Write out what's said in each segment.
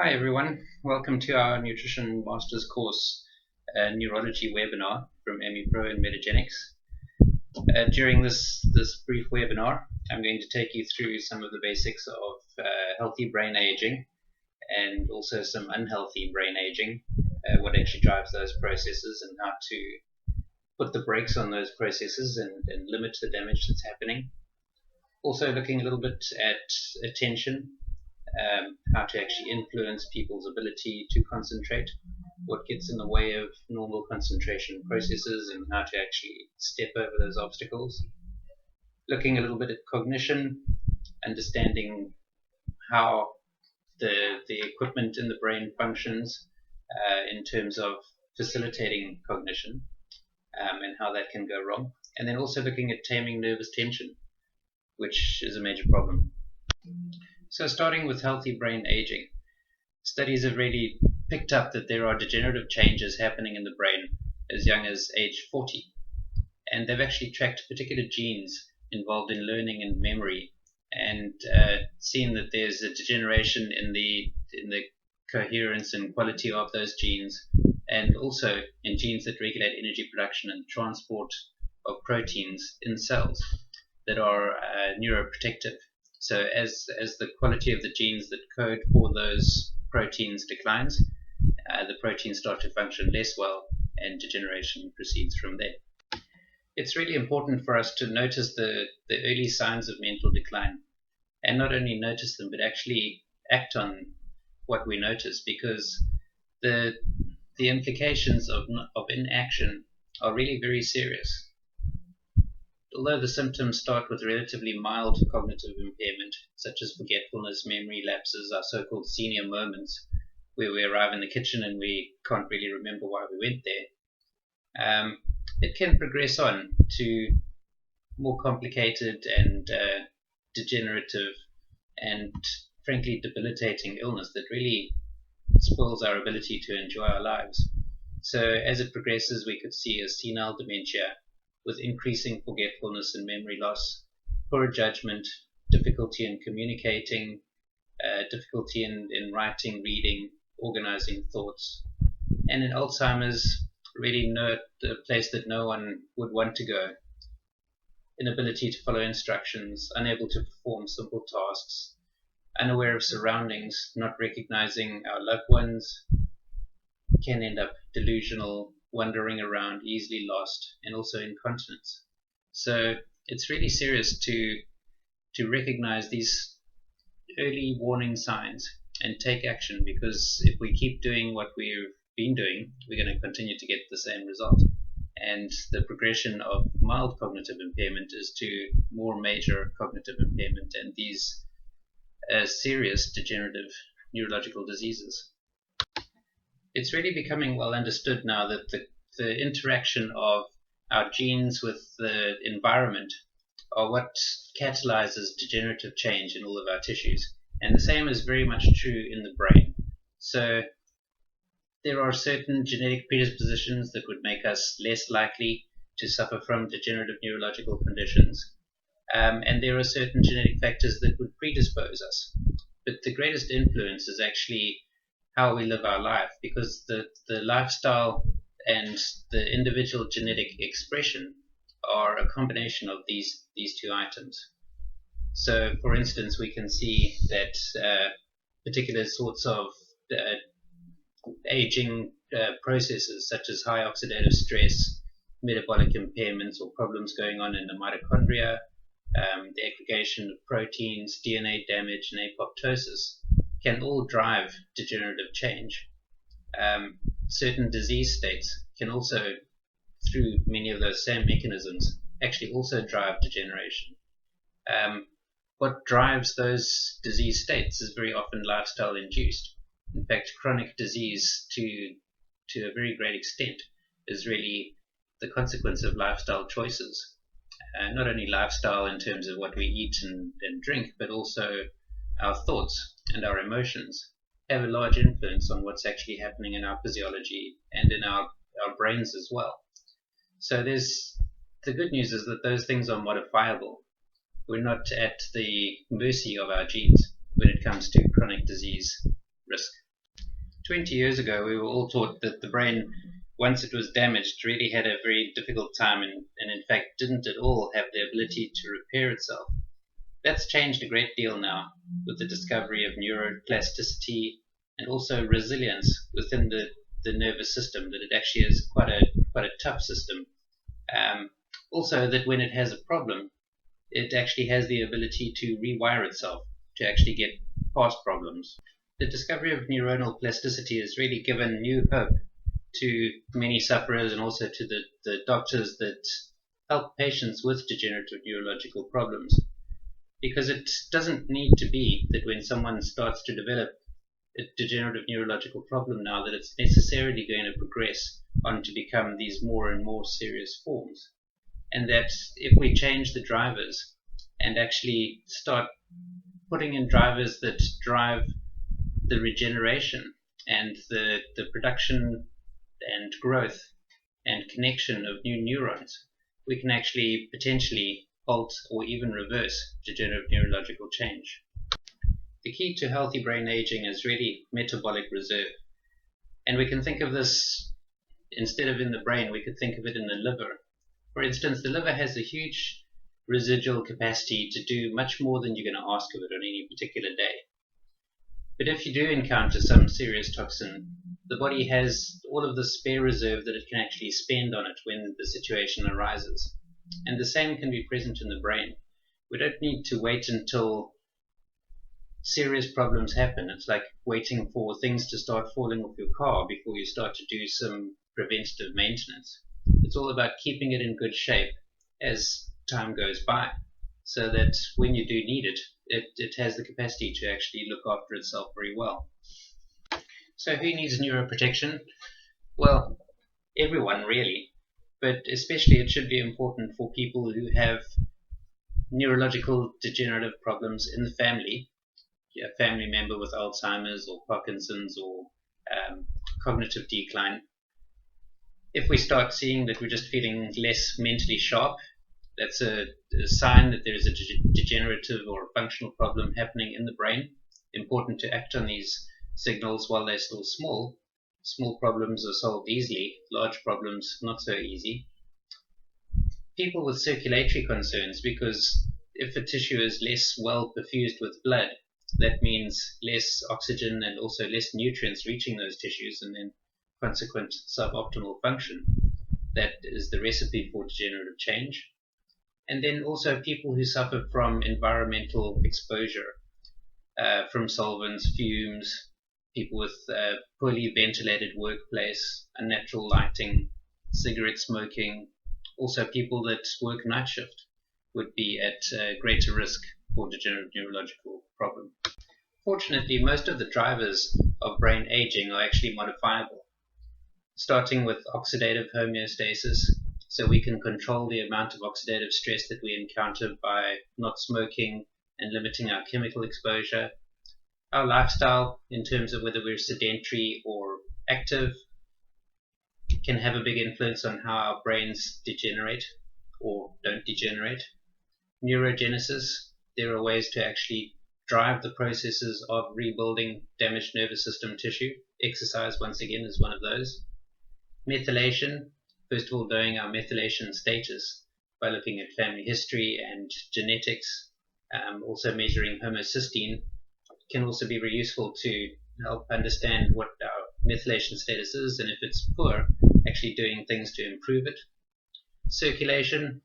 Hi everyone, welcome to our Nutrition Masters course Neurology webinar from ME Pro and Metagenics. During this brief webinar, I'm going to take you through some of the basics of healthy brain aging and also some unhealthy brain aging, what actually drives those processes and how to put the brakes on those processes and limit the damage that's happening. Also looking a little bit at attention, how to actually influence people's ability to concentrate, what gets in the way of normal concentration processes, and how to actually step over those obstacles. Looking a little bit at cognition, understanding how the equipment in the brain functions in terms of facilitating cognition and how that can go wrong. And then also looking at taming nervous tension, which is a major problem. So starting with healthy brain aging, studies have really picked up that there are degenerative changes happening in the brain as young as age 40. And they've actually tracked particular genes involved in learning and memory and seen that there's a degeneration in the coherence and quality of those genes, and also in genes that regulate energy production and transport of proteins in cells that are neuroprotective. So as the quality of the genes that code for those proteins declines, the proteins start to function less well and degeneration proceeds from there. It's really important for us to notice the early signs of mental decline, and not only notice them but actually act on what we notice, because the implications of inaction are really very serious. Although the symptoms start with relatively mild cognitive impairment, such as forgetfulness, memory lapses, our so-called senior moments, where we arrive in the kitchen and we can't really remember why we went there, it can progress on to more complicated and degenerative and frankly debilitating illness that really spoils our ability to enjoy our lives. So as it progresses, we could see a senile dementia with increasing forgetfulness and memory loss, poor judgment, difficulty in communicating, difficulty in writing, reading, organizing thoughts, and in Alzheimer's, really a place that no one would want to go. Inability to follow instructions, unable to perform simple tasks, unaware of surroundings, not recognizing our loved ones, can end up delusional, wandering around, easily lost, and also incontinence. So it's really serious to recognize these early warning signs and take action, because if we keep doing what we've been doing, we're going to continue to get the same result. And the progression of mild cognitive impairment is to more major cognitive impairment and these serious degenerative neurological diseases. It's really becoming well understood now that the interaction of our genes with the environment are what catalyzes degenerative change in all of our tissues. And the same is very much true in the brain. So there are certain genetic predispositions that would make us less likely to suffer from degenerative neurological conditions. And there are certain genetic factors that would predispose us. But the greatest influence is actually how we live our life, because the lifestyle and the individual genetic expression are a combination of these two items. So, for instance, we can see that particular sorts of aging processes, such as high oxidative stress, metabolic impairments, or problems going on in the mitochondria, the aggregation of proteins, DNA damage, and apoptosis, can all drive degenerative change. Certain disease states can also, through many of those same mechanisms, actually also drive degeneration. What drives those disease states is very often lifestyle induced. In fact, chronic disease to a very great extent is really the consequence of lifestyle choices. Not only lifestyle in terms of what we eat and drink, but also our thoughts and our emotions have a large influence on what's actually happening in our physiology and in our brains as well. So the good news is that those things are modifiable. We're not at the mercy of our genes when it comes to chronic disease risk. 20 years ago, we were all taught that the brain, once it was damaged, really had a very difficult time and in fact didn't at all have the ability to repair itself. That's changed a great deal now with the discovery of neuroplasticity and also resilience within the nervous system, that it actually is quite a tough system. Also, that when it has a problem, it actually has the ability to rewire itself to actually get past problems. The discovery of neuronal plasticity has really given new hope to many sufferers and also to the doctors that help patients with degenerative neurological problems. Because it doesn't need to be that when someone starts to develop a degenerative neurological problem now that it's necessarily going to progress on to become these more and more serious forms. And that if we change the drivers and actually start putting in drivers that drive the regeneration and the production and growth and connection of new neurons, we can actually potentially halt or even reverse degenerative neurological change. The key to healthy brain aging is really metabolic reserve. And we can think of this, instead of in the brain, we could think of it in the liver. For instance, the liver has a huge residual capacity to do much more than you're going to ask of it on any particular day. But if you do encounter some serious toxin, the body has all of the spare reserve that it can actually spend on it when the situation arises. And the same can be present in the brain. We don't need to wait until serious problems happen. It's like waiting for things to start falling off your car before you start to do some preventative maintenance. It's all about keeping it in good shape as time goes by, so that when you do need it, it has the capacity to actually look after itself very well. So who needs neuroprotection? Well, everyone really, but especially it should be important for people who have neurological degenerative problems in the family, a family member with Alzheimer's or Parkinson's or cognitive decline. If we start seeing that we're just feeling less mentally sharp, that's a sign that there is a degenerative or a functional problem happening in the brain. Important to act on these signals while they're still small. Small problems are solved easily, large problems not so easy. People with circulatory concerns, because if a tissue is less well perfused with blood, that means less oxygen and also less nutrients reaching those tissues, and then consequent suboptimal function. That is the recipe for degenerative change. And then also people who suffer from environmental exposure, from solvents, fumes, people with poorly ventilated workplace, unnatural lighting, cigarette smoking, also people that work night shift would be at greater risk for degenerative neurological problem. Fortunately, most of the drivers of brain aging are actually modifiable, starting with oxidative homeostasis, so we can control the amount of oxidative stress that we encounter by not smoking and limiting our chemical exposure. Our lifestyle, in terms of whether we're sedentary or active, can have a big influence on how our brains degenerate or don't degenerate. Neurogenesis, there are ways to actually drive the processes of rebuilding damaged nervous system tissue. Exercise, once again, is one of those. Methylation, first of all, knowing our methylation status by looking at family history and genetics, also measuring homocysteine, can also be very useful to help understand what our methylation status is, and if it's poor, actually doing things to improve it. Circulation,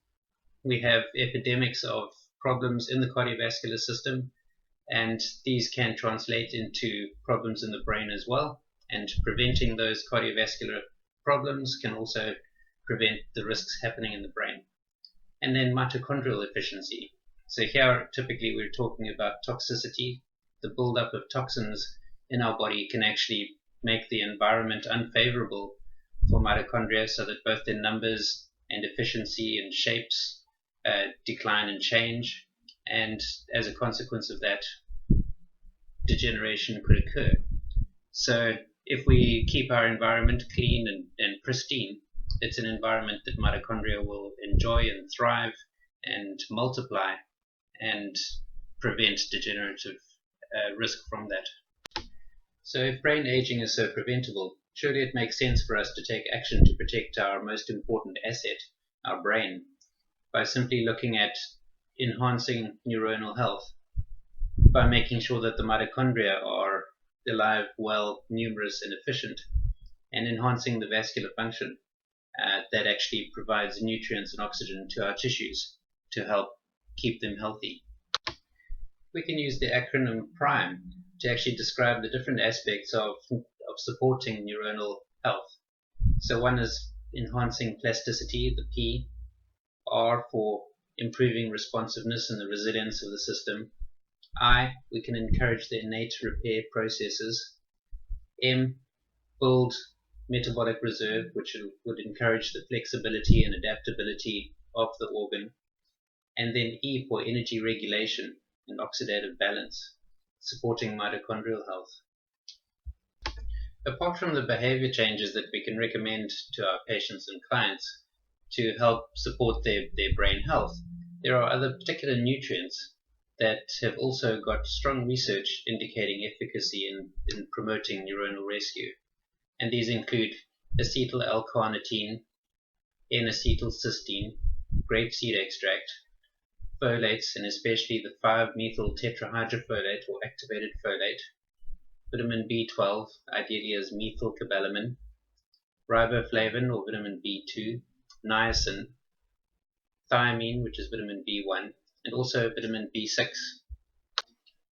we have epidemics of problems in the cardiovascular system, and these can translate into problems in the brain as well, and preventing those cardiovascular problems can also prevent the risks happening in the brain. And then mitochondrial efficiency. So here typically we're talking about toxicity. The buildup of toxins in our body can actually make the environment unfavorable for mitochondria, so that both their numbers and efficiency and shapes decline and change, and as a consequence of that, degeneration could occur. So if we keep our environment clean and pristine, it's an environment that mitochondria will enjoy and thrive and multiply and prevent degenerative risk from that. So if brain aging is so preventable, surely it makes sense for us to take action to protect our most important asset, our brain, by simply looking at enhancing neuronal health, by making sure that the mitochondria are alive, well, numerous, and efficient, and enhancing the vascular function that actually provides nutrients and oxygen to our tissues to help keep them healthy. We can use the acronym PRIME to actually describe the different aspects of supporting neuronal health. So one is enhancing plasticity, the P, R for improving responsiveness and the resilience of the system. I, we can encourage the innate repair processes. M, build metabolic reserve, which would encourage the flexibility and adaptability of the organ. And then E for energy regulation and oxidative balance, supporting mitochondrial health. Apart from the behavior changes that we can recommend to our patients and clients to help support their brain health, there are other particular nutrients that have also got strong research indicating efficacy in promoting neuronal rescue. And these include acetyl L-carnitine, N-acetylcysteine, grapeseed extract, folates, and especially the 5-methyl tetrahydrofolate or activated folate, vitamin B12, ideally as methylcobalamin, riboflavin or vitamin B2, niacin, thiamine, which is vitamin B1, and also vitamin B6.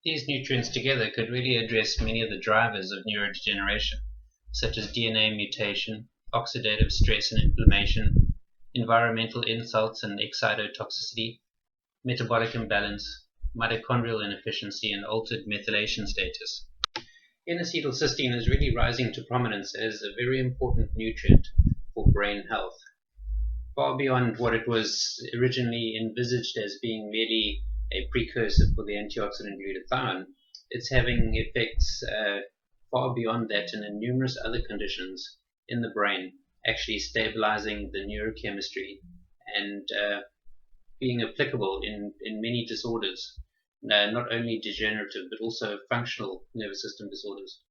These nutrients together could really address many of the drivers of neurodegeneration, such as DNA mutation, oxidative stress and inflammation, environmental insults and excitotoxicity, metabolic imbalance, mitochondrial inefficiency, and altered methylation status. N-acetylcysteine is really rising to prominence as a very important nutrient for brain health. Far beyond what it was originally envisaged as being merely a precursor for the antioxidant glutathione, it's having effects far beyond that and in numerous other conditions in the brain, actually stabilizing the neurochemistry and being applicable in many disorders, not only degenerative but also functional nervous system disorders.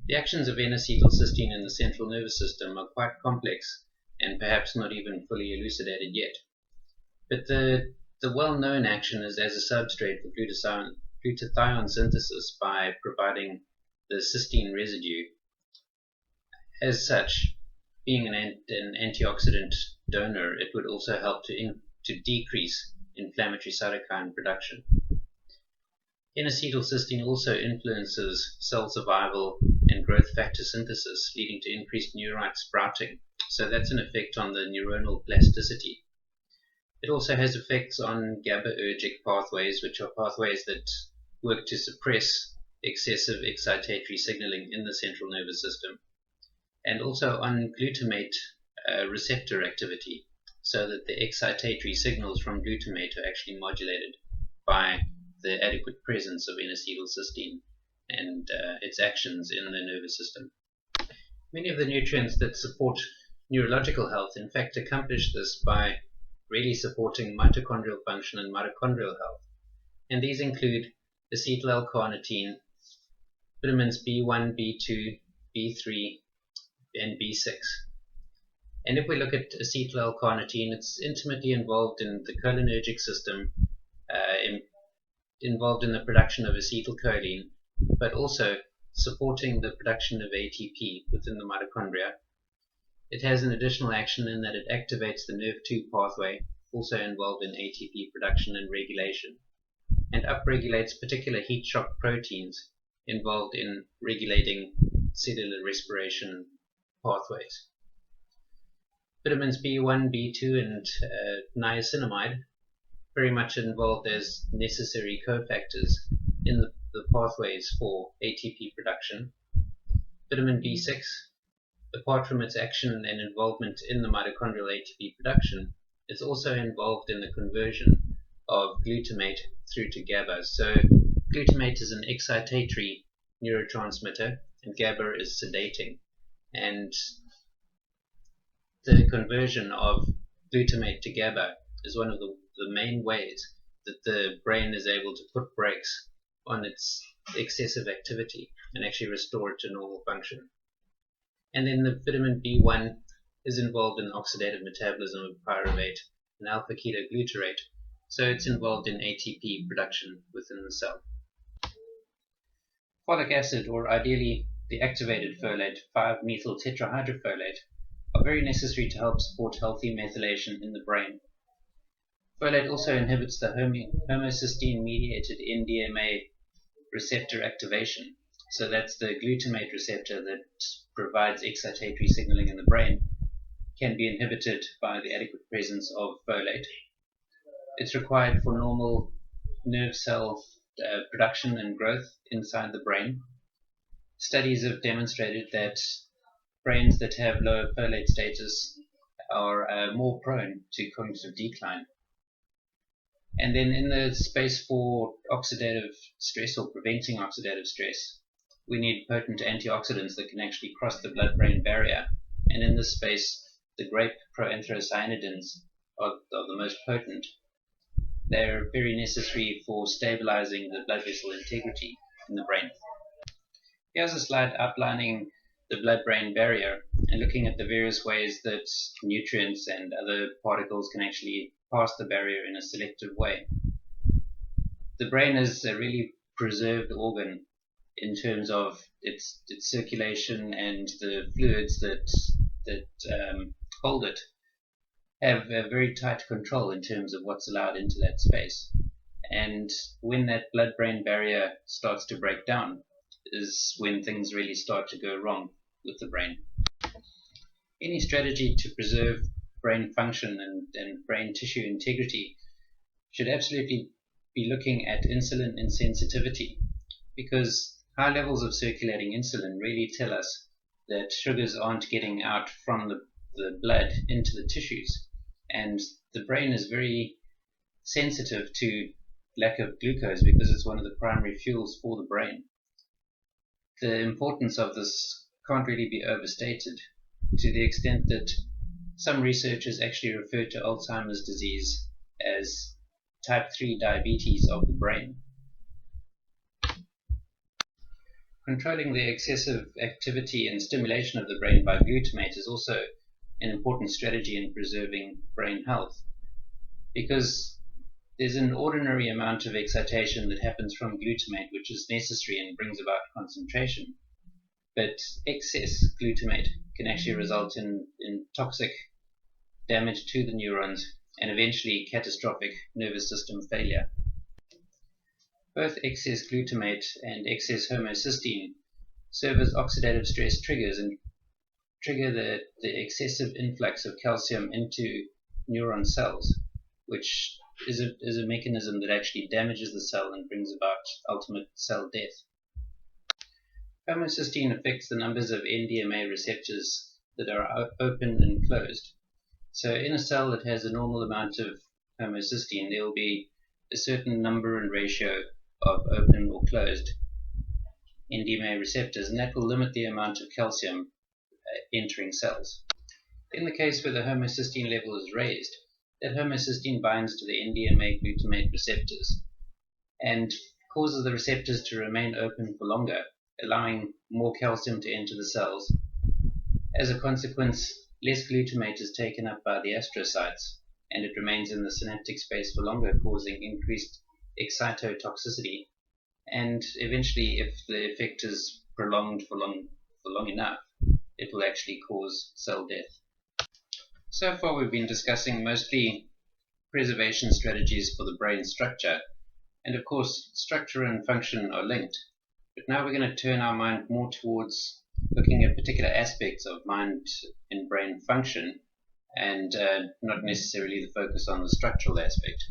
The actions of N-acetylcysteine in the central nervous system are quite complex and perhaps not even fully elucidated yet. But the well-known action is as a substrate for glutathione synthesis by providing the cysteine residue. As such, being an antioxidant donor, it would also help to decrease inflammatory cytokine production. N-acetylcysteine also influences cell survival and growth factor synthesis, leading to increased neurite sprouting. So that's an effect on the neuronal plasticity. It also has effects on GABAergic pathways, which are pathways that work to suppress excessive excitatory signaling in the central nervous system, and also on glutamate receptor activity, so that the excitatory signals from glutamate are actually modulated by the adequate presence of N-acetylcysteine and its actions in the nervous system. Many of the nutrients that support neurological health in fact accomplish this by really supporting mitochondrial function and mitochondrial health, and these include acetyl L-carnitine, vitamins B1, B2, B3, and B6. And if we look at acetyl L-carnitine, it's intimately involved in the cholinergic system, involved in the production of acetylcholine, but also supporting the production of ATP within the mitochondria. It has an additional action in that it activates the NERV2 pathway, also involved in ATP production and regulation, and upregulates particular heat shock proteins involved in regulating cellular respiration pathways. Vitamins B1, B2, and niacinamide very much involved as necessary cofactors in the pathways for ATP production. Vitamin B6, apart from its action and involvement in the mitochondrial ATP production, is also involved in the conversion of glutamate through to GABA. So glutamate is an excitatory neurotransmitter and GABA is sedating. And the conversion of glutamate to GABA is one of the main ways that the brain is able to put brakes on its excessive activity and actually restore it to normal function. And then the vitamin B1 is involved in oxidative metabolism of pyruvate and alpha-ketoglutarate, so it's involved in ATP production within the cell. Folic acid, or ideally the activated folate, 5-methyl tetrahydrofolate, are very necessary to help support healthy methylation in the brain. Folate also inhibits the homocysteine-mediated NMC receptor activation, so that's the glutamate receptor that provides excitatory signaling in the brain, can be inhibited by the adequate presence of folate. It's required for normal nerve cell production and growth inside the brain. Studies have demonstrated that brains that have lower folate status are more prone to cognitive decline. And then in the space for oxidative stress or preventing oxidative stress, we need potent antioxidants that can actually cross the blood-brain barrier. And in this space, the grape proanthocyanidins are the most potent. They're very necessary for stabilizing the blood vessel integrity in the brain. Here's a slide outlining the blood-brain barrier and looking at the various ways that nutrients and other particles can actually pass the barrier in a selective way. The brain is a really preserved organ in terms of its circulation, and the fluids that hold it have a very tight control in terms of what's allowed into that space. And when that blood-brain barrier starts to break down is when things really start to go wrong with the brain. Any strategy to preserve brain function and brain tissue integrity should absolutely be looking at insulin insensitivity, because high levels of circulating insulin really tell us that sugars aren't getting out from the blood into the tissues, and the brain is very sensitive to lack of glucose because it's one of the primary fuels for the brain. The importance of this can't really be overstated, to the extent that some researchers actually refer to Alzheimer's disease as type 3 diabetes of the brain. Controlling the excessive activity and stimulation of the brain by glutamate is also an important strategy in preserving brain health, because there's an ordinary amount of excitation that happens from glutamate which is necessary and brings about concentration, but excess glutamate can actually result in toxic damage to the neurons and eventually catastrophic nervous system failure. Both excess glutamate and excess homocysteine serve as oxidative stress triggers and trigger the excessive influx of calcium into neuron cells, which is a mechanism that actually damages the cell and brings about ultimate cell death. Homocysteine affects the numbers of NMC receptors that are open and closed. So in a cell that has a normal amount of homocysteine, there will be a certain number and ratio of open or closed NMC receptors, and that will limit the amount of calcium entering cells. In the case where the homocysteine level is raised, that homocysteine binds to the NMC glutamate receptors and causes the receptors to remain open for longer, allowing more calcium to enter the cells. As a consequence, less glutamate is taken up by the astrocytes, and it remains in the synaptic space for longer, causing increased excitotoxicity, and eventually, if the effect is prolonged for long enough, it will actually cause cell death. So far we've been discussing mostly preservation strategies for the brain structure, and of course structure and function are linked, but now we're going to turn our mind more towards looking at particular aspects of mind and brain function, and not necessarily the focus on the structural aspect.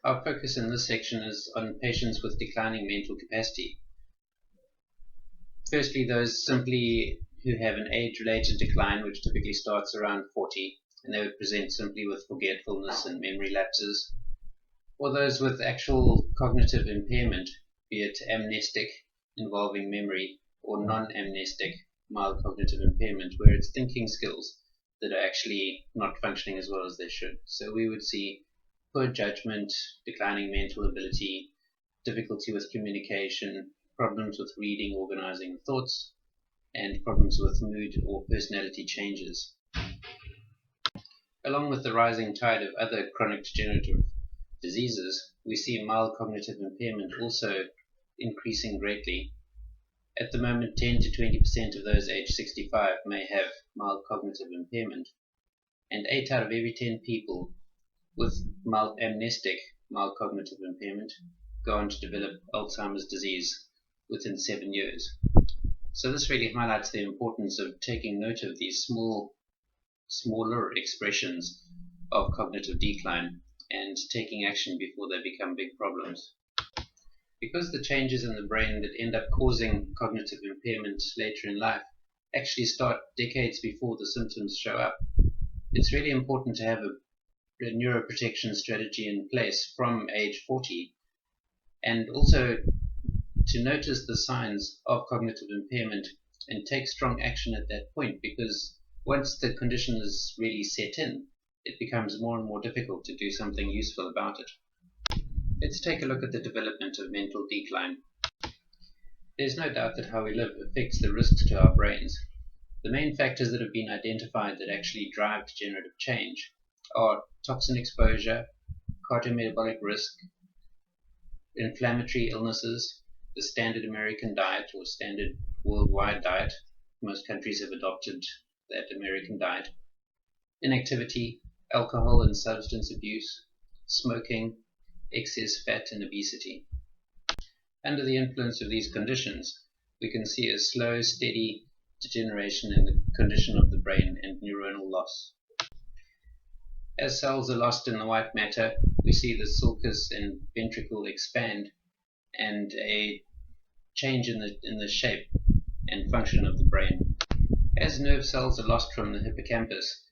Our focus in this section is on patients with declining mental capacity. Firstly, those simply who have an age-related decline, which typically starts around 40, and they would present simply with forgetfulness and memory lapses, or those with actual cognitive impairment, be it amnestic involving memory or non-amnestic mild cognitive impairment, where it's thinking skills that are actually not functioning as well as they should. So we would see poor judgment, declining mental ability, difficulty with communication, problems with reading, organizing thoughts, and problems with mood or personality changes. Along with the rising tide of other chronic degenerative diseases, we see mild cognitive impairment also increasing greatly. At the moment, 10 to 20% of those aged 65 may have mild cognitive impairment, and 8 out of every 10 people with amnestic mild cognitive impairment go on to develop Alzheimer's disease within 7 years. So this really highlights the importance of taking note of these smaller expressions of cognitive decline and taking action before they become big problems. Because the changes in the brain that end up causing cognitive impairment later in life actually start decades before the symptoms show up, it's really important to have a neuroprotection strategy in place from age 40, and also to notice the signs of cognitive impairment and take strong action at that point, because once the condition is really set in, it becomes more and more difficult to do something useful about it. Let's take a look at the development of mental decline. There's no doubt that how we live affects the risks to our brains. The main factors that have been identified that actually drive degenerative change are toxin exposure, cardiometabolic risk, inflammatory illnesses, the standard American diet or standard worldwide diet. Most countries have adopted that American diet. Inactivity, alcohol and substance abuse, smoking, excess fat and obesity. Under the influence of these conditions, we can see a slow, steady degeneration in the condition of the brain and neuronal loss. As cells are lost in the white matter, we see the sulcus and ventricle expand and a change in the shape and function of the brain. As nerve cells are lost from the hippocampus,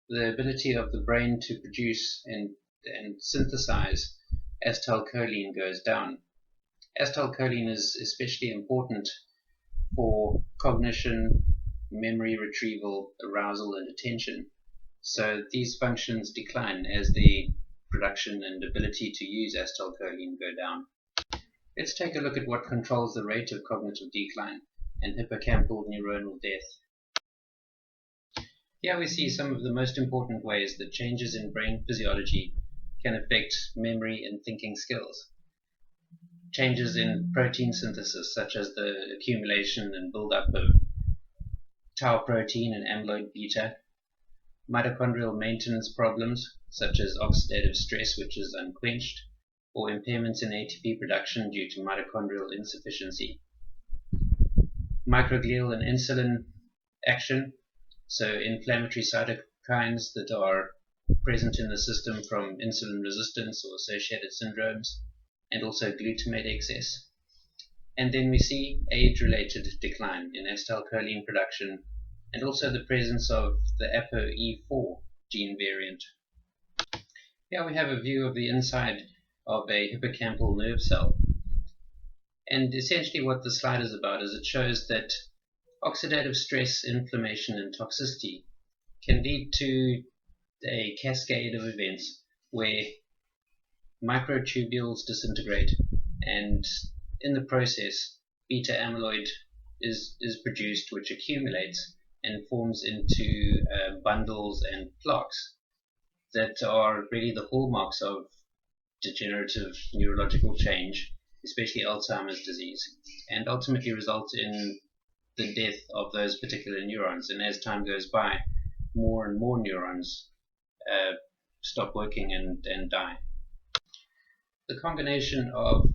the ability of the brain to produce and synthesize acetylcholine goes down. Acetylcholine is especially important for cognition, memory retrieval, arousal, and attention. So these functions decline as the production and ability to use acetylcholine go down. Let's take a look at what controls the rate of cognitive decline and hippocampal neuronal death. Here we see some of the most important ways that changes in brain physiology can affect memory and thinking skills. Changes in protein synthesis, such as the accumulation and buildup of tau protein and amyloid beta. Mitochondrial maintenance problems, such as oxidative stress, which is unquenched, or impairments in ATP production due to mitochondrial insufficiency. Microglial and insulin action, so inflammatory cytokines that are present in the system from insulin resistance or associated syndromes, and also glutamate excess. And then we see age-related decline in acetylcholine production, and also the presence of the ApoE4 gene variant. Here we have a view of the inside of a hippocampal nerve cell. And essentially what the slide is about is it shows that oxidative stress, inflammation, and toxicity can lead to a cascade of events where microtubules disintegrate, and in the process beta amyloid is produced, which accumulates and forms into bundles and plaques that are really the hallmarks of degenerative neurological change, especially Alzheimer's disease, and ultimately result in the death of those particular neurons. And as time goes by, more and more neurons stop working and die. The combination of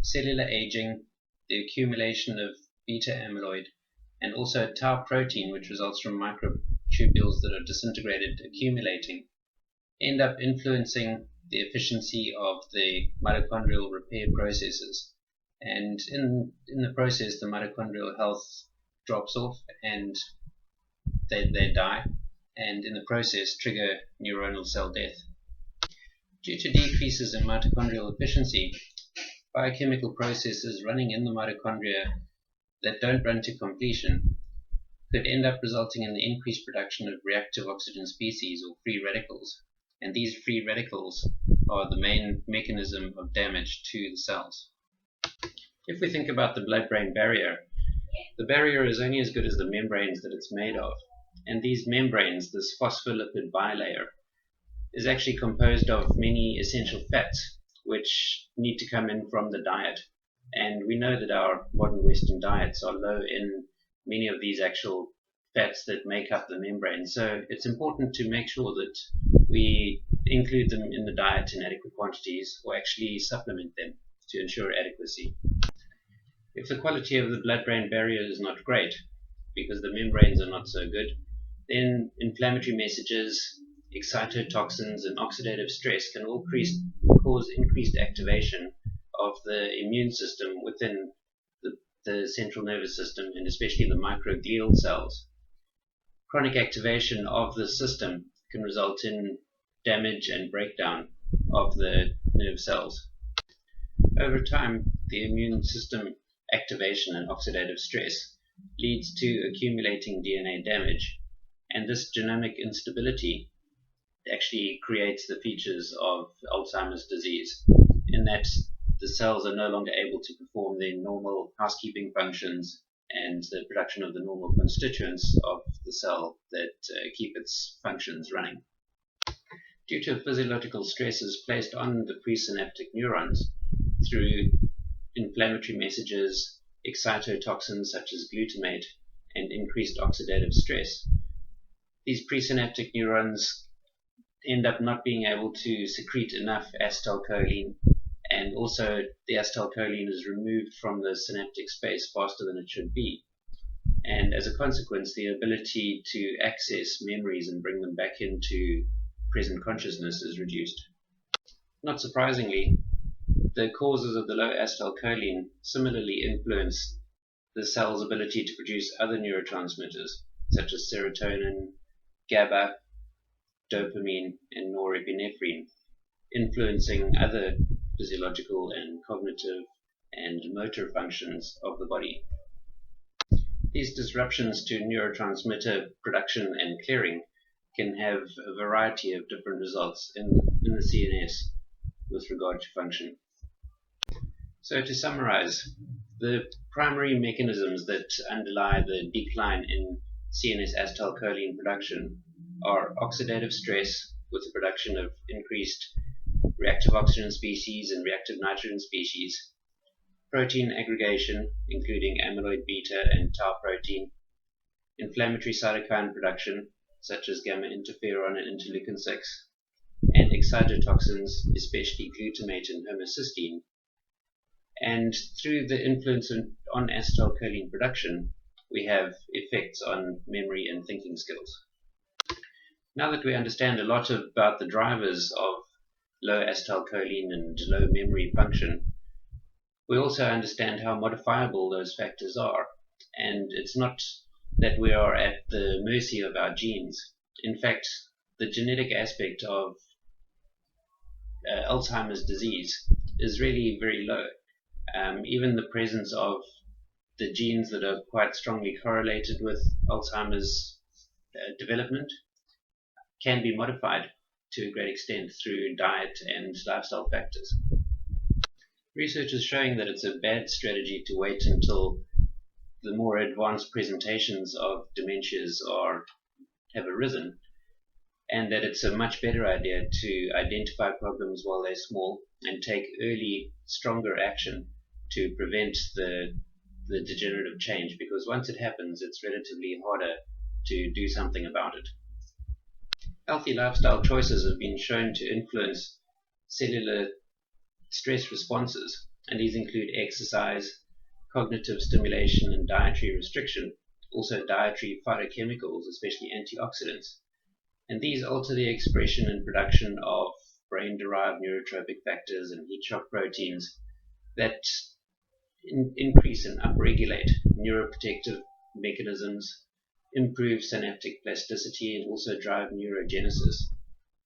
cellular aging, the accumulation of beta amyloid, and also tau protein, which results from microtubules that are disintegrated accumulating, end up influencing the efficiency of the mitochondrial repair processes. And in the process, the mitochondrial health drops off and they die, and in the process trigger neuronal cell death. Due to decreases in mitochondrial efficiency, biochemical processes running in the mitochondria that don't run to completion could end up resulting in the increased production of reactive oxygen species, or free radicals. And these free radicals are the main mechanism of damage to the cells. If we think about the blood-brain barrier, the barrier is only as good as the membranes that it's made of. And these membranes, this phospholipid bilayer, is actually composed of many essential fats which need to come in from the diet. And we know that our modern Western diets are low in many of these actual fats that make up the membrane. So it's important to make sure that we include them in the diet in adequate quantities or actually supplement them to ensure adequacy. If the quality of the blood-brain barrier is not great, because the membranes are not so good, then inflammatory messages, excitotoxins, and oxidative stress can all cause increased activation of the immune system within the central nervous system, and especially the microglial cells. Chronic activation of the system can result in damage and breakdown of the nerve cells. Over time, the immune system activation and oxidative stress leads to accumulating DNA damage, and this genomic instability actually creates the features of Alzheimer's disease, in that the cells are no longer able to perform their normal housekeeping functions and the production of the normal constituents of the cell that keep its functions running. Due to physiological stresses placed on the presynaptic neurons through inflammatory messages, excitotoxins such as glutamate, and increased oxidative stress, these presynaptic neurons end up not being able to secrete enough acetylcholine, and also the acetylcholine is removed from the synaptic space faster than it should be. And as a consequence, the ability to access memories and bring them back into present consciousness is reduced. Not surprisingly, the causes of the low acetylcholine similarly influence the cell's ability to produce other neurotransmitters, such as serotonin, GABA, dopamine, and norepinephrine, influencing other physiological and cognitive and motor functions of the body. These disruptions to neurotransmitter production and clearing can have a variety of different results in the CNS with regard to function. So to summarize, the primary mechanisms that underlie the decline in CNS acetylcholine production are oxidative stress with the production of increased reactive oxygen species and reactive nitrogen species, protein aggregation, including amyloid beta and tau protein, inflammatory cytokine production, such as gamma interferon and interleukin 6, and excitotoxins, especially glutamate and homocysteine. And through the influence on acetylcholine production, we have effects on memory and thinking skills. Now that we understand a lot about the drivers of low acetylcholine and low memory function, we also understand how modifiable those factors are. And it's not that we are at the mercy of our genes. In fact, the genetic aspect of Alzheimer's disease is really very low. Even the presence of the genes that are quite strongly correlated with Alzheimer's development can be modified to a great extent through diet and lifestyle factors. Research is showing that it's a bad strategy to wait until the more advanced presentations of dementias have arisen, and that it's a much better idea to identify problems while they're small and take early, stronger action to prevent the degenerative change, because once it happens, it's relatively harder to do something about it. Healthy lifestyle choices have been shown to influence cellular stress responses, and these include exercise, cognitive stimulation, and dietary restriction, also dietary phytochemicals, especially antioxidants. And these alter the expression and production of brain-derived neurotropic factors and heat shock proteins that increase and upregulate neuroprotective mechanisms, improve synaptic plasticity, and also drive neurogenesis,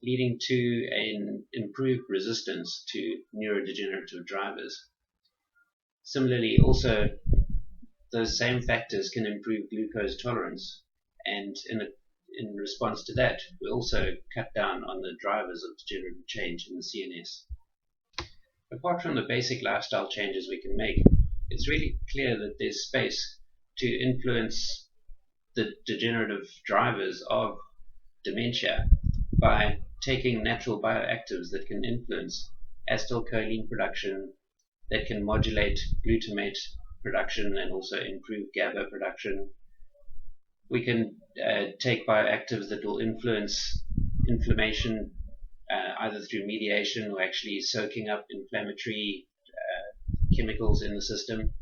leading to an improved resistance to neurodegenerative drivers. Similarly, also, those same factors can improve glucose tolerance, and in response to that, we also cut down on the drivers of degenerative change in the CNS. Apart from the basic lifestyle changes we can make, it's really clear that there's space to influence the degenerative drivers of dementia by taking natural bioactives that can influence acetylcholine production, that can modulate glutamate production and also improve GABA production. We can take bioactives that will influence inflammation either through mediation or actually soaking up inflammatory chemicals in the system.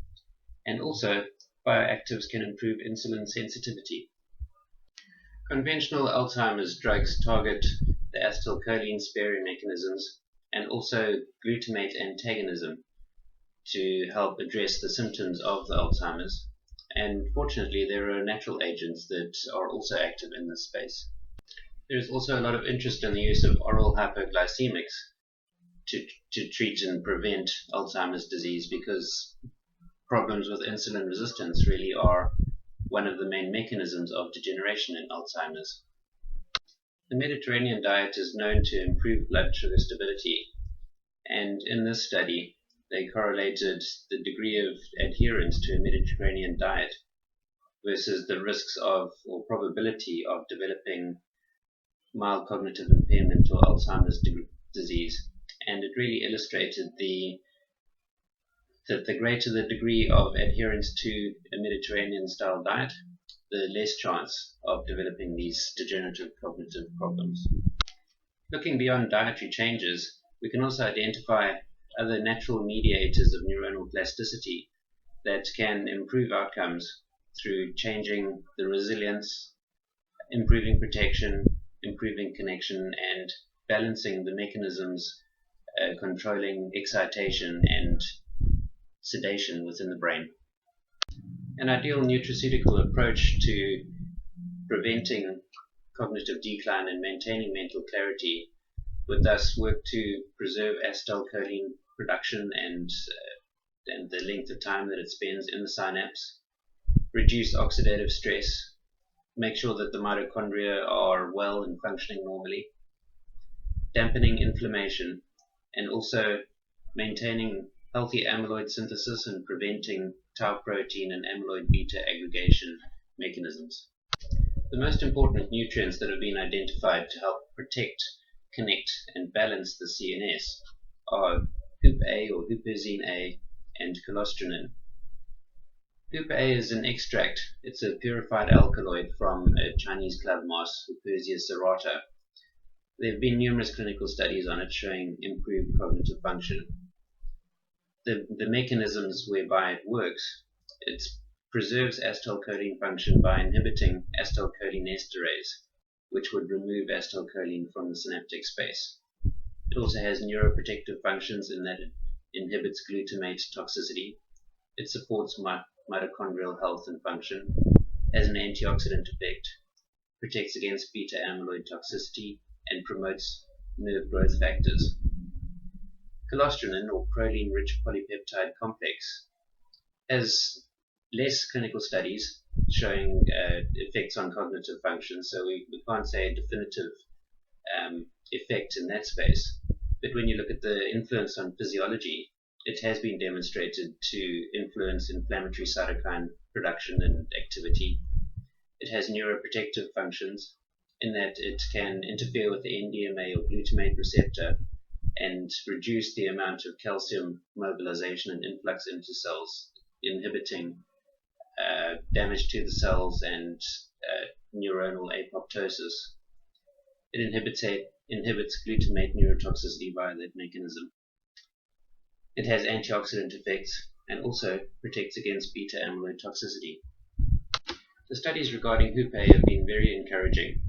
And also, bioactives can improve insulin sensitivity. Conventional Alzheimer's drugs target the acetylcholine sparing mechanisms and also glutamate antagonism to help address the symptoms of the Alzheimer's. And fortunately, there are natural agents that are also active in this space. There's also a lot of interest in the use of oral hypoglycemics to treat and prevent Alzheimer's disease, because problems with insulin resistance really are one of the main mechanisms of degeneration in Alzheimer's. The Mediterranean diet is known to improve blood sugar stability, and in this study they correlated the degree of adherence to a Mediterranean diet versus the risks of or probability of developing mild cognitive impairment or Alzheimer's disease. And it really illustrated that the greater the degree of adherence to a Mediterranean style diet, the less chance of developing these degenerative cognitive problems. Looking beyond dietary changes, we can also identify other natural mediators of neuronal plasticity that can improve outcomes through changing the resilience, improving protection, improving connection, and balancing the mechanisms controlling excitation and sedation within the brain. An ideal nutraceutical approach to preventing cognitive decline and maintaining mental clarity would thus work to preserve acetylcholine production and the length of time that it spends in the synapse, reduce oxidative stress, make sure that the mitochondria are well and functioning normally, dampening inflammation, and also maintaining healthy amyloid synthesis and preventing tau protein and amyloid beta aggregation mechanisms. The most important nutrients that have been identified to help protect, connect, and balance the CNS are HOOP-A or huperzine A and colostronin. HOOP-A is an extract. It's a purified alkaloid from a Chinese club moss, Huperzia serrata. There have been numerous clinical studies on it showing improved cognitive function. The mechanisms whereby it works, it preserves acetylcholine function by inhibiting acetylcholinesterase, which would remove acetylcholine from the synaptic space. It also has neuroprotective functions in that it inhibits glutamate toxicity. It supports mitochondrial health and function, has an antioxidant effect, protects against beta amyloid toxicity, and promotes nerve growth factors. Colostronin, or proline-rich polypeptide complex, has less clinical studies showing effects on cognitive function, so we can't say a definitive effect in that space. But when you look at the influence on physiology, it has been demonstrated to influence inflammatory cytokine production and activity. It has neuroprotective functions in that it can interfere with the NMC or glutamate receptor and reduce the amount of calcium mobilization and influx into cells, inhibiting damage to the cells and neuronal apoptosis. It inhibits glutamate neurotoxicity via that mechanism. It has antioxidant effects and also protects against beta amyloid toxicity. The studies regarding HOOP-A have been very encouraging.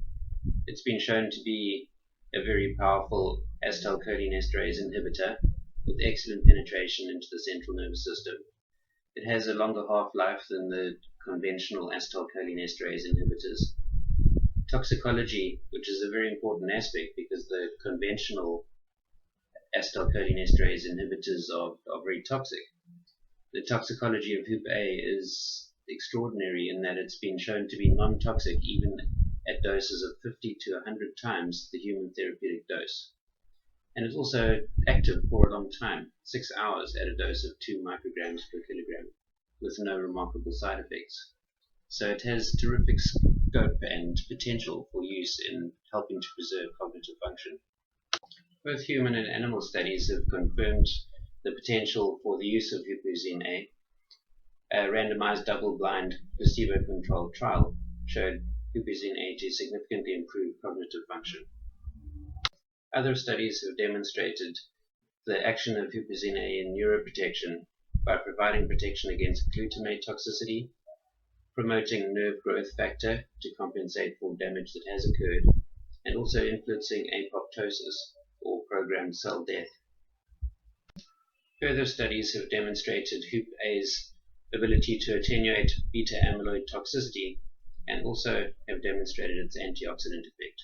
It's been shown to be a very powerful acetylcholinesterase inhibitor with excellent penetration into the central nervous system. It has a longer half-life than the conventional acetylcholinesterase inhibitors. Toxicology, which is a very important aspect because the conventional acetylcholinesterase inhibitors are very toxic. The toxicology of HOOP-A is extraordinary in that it's been shown to be non-toxic even at doses of 50 to 100 times the human therapeutic dose. and is also active for a long time, 6 hours at a dose of 2 micrograms per kilogram, with no remarkable side effects. So it has terrific scope and potential for use in helping to preserve cognitive function. Both human and animal studies have confirmed the potential for the use of huperzine A. A randomized double-blind placebo-controlled trial showed huperzine A to significantly improve cognitive function. Other studies have demonstrated the action of huperzine A in neuroprotection by providing protection against glutamate toxicity, promoting nerve growth factor to compensate for damage that has occurred, and also influencing apoptosis, or programmed cell death. Further studies have demonstrated HUP-A's ability to attenuate beta-amyloid toxicity and also have demonstrated its antioxidant effect.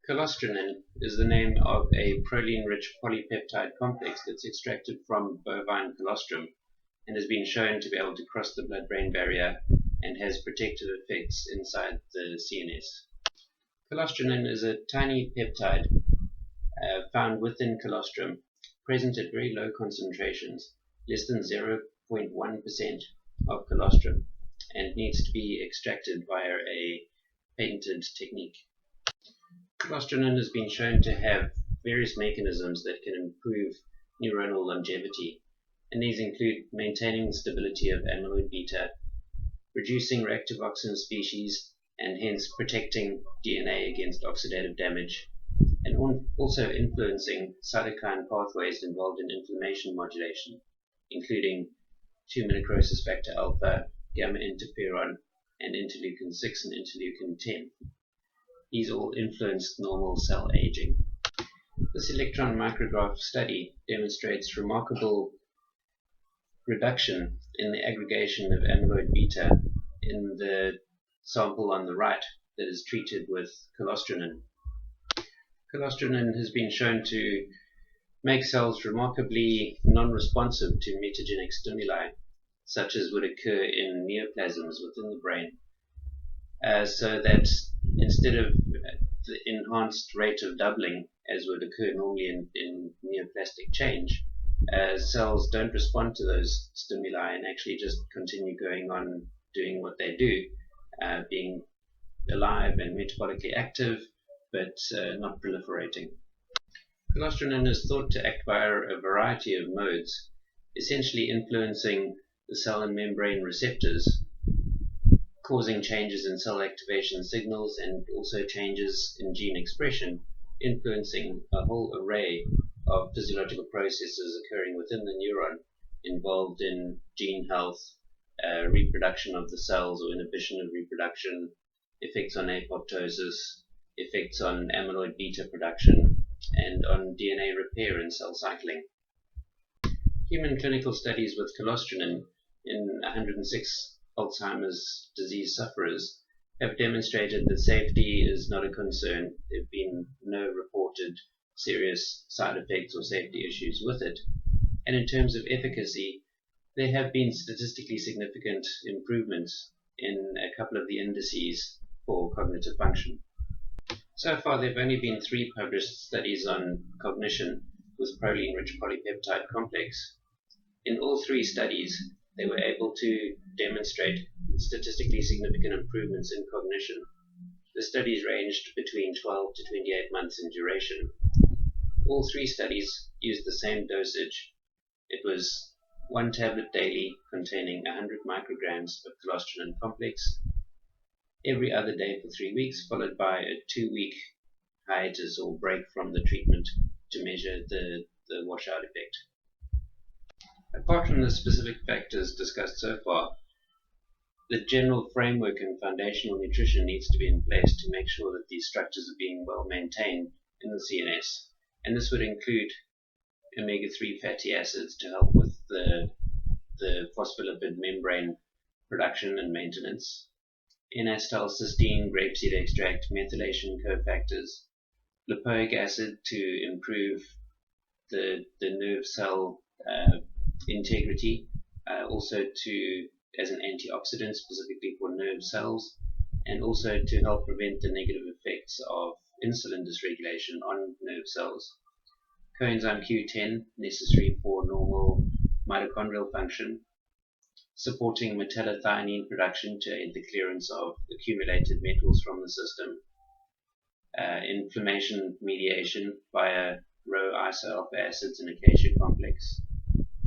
Colostronin is the name of a proline-rich polypeptide complex that's extracted from bovine colostrum and has been shown to be able to cross the blood-brain barrier and has protective effects inside the CNS. Colostronin is a tiny peptide found within colostrum, present at very low concentrations, less than 0.1% of colostrum, and needs to be extracted via a patented technique. Colostronin has been shown to have various mechanisms that can improve neuronal longevity, and these include maintaining the stability of amyloid beta, reducing reactive oxygen species, and hence protecting DNA against oxidative damage, and also influencing cytokine pathways involved in inflammation modulation, including tumor necrosis factor alpha, gamma interferon, and interleukin 6 and interleukin 10. These all influence normal cell aging. This electron micrograph study demonstrates remarkable reduction in the aggregation of amyloid beta in the sample on the right that is treated with colostronin. Colostronin has been shown to make cells remarkably non-responsive to metagenic stimuli, such as would occur in neoplasms within the brain. So that instead of the enhanced rate of doubling, as would occur normally in neoplastic change, cells don't respond to those stimuli and actually just continue going on doing what they do, being alive and metabolically active, but not proliferating. Colostronin is thought to act via a variety of modes, essentially influencing the cell and membrane receptors, causing changes in cell activation signals and also changes in gene expression, influencing a whole array of physiological processes occurring within the neuron involved in gene health, reproduction of the cells or inhibition of reproduction, effects on apoptosis, effects on amyloid beta production, and on DNA repair and cell cycling. Human clinical studies with colostronin in 106 Alzheimer's disease sufferers have demonstrated that safety is not a concern. There have been no reported serious side effects or safety issues with it. And in terms of efficacy, there have been statistically significant improvements in a couple of the indices for cognitive function. So far, there have only been 3 published studies on cognition with proline-rich polypeptide complex. In all 3 studies, they were able to demonstrate statistically significant improvements in cognition. The studies ranged between 12 to 28 months in duration. All 3 studies used the same dosage. It was 1 tablet daily containing 100 micrograms of colostronin complex, every other day for 3 weeks, followed by a 2-week hiatus or break from the treatment to measure the washout effect. Apart from the specific factors discussed so far, the general framework and foundational nutrition needs to be in place to make sure that these structures are being well maintained in the CNS, and this would include omega-3 fatty acids to help with the phospholipid membrane production and maintenance, N-acetylcysteine, grapeseed extract, methylation cofactors, lipoic acid to improve the nerve cell integrity, also as an antioxidant specifically for nerve cells, and also to help prevent the negative effects of insulin dysregulation on nerve cells. coenzyme Q10, necessary for normal mitochondrial function, supporting metallothionein production to aid the clearance of accumulated metals from the system, inflammation mediation via Rho isoalpha acids and acacia complex,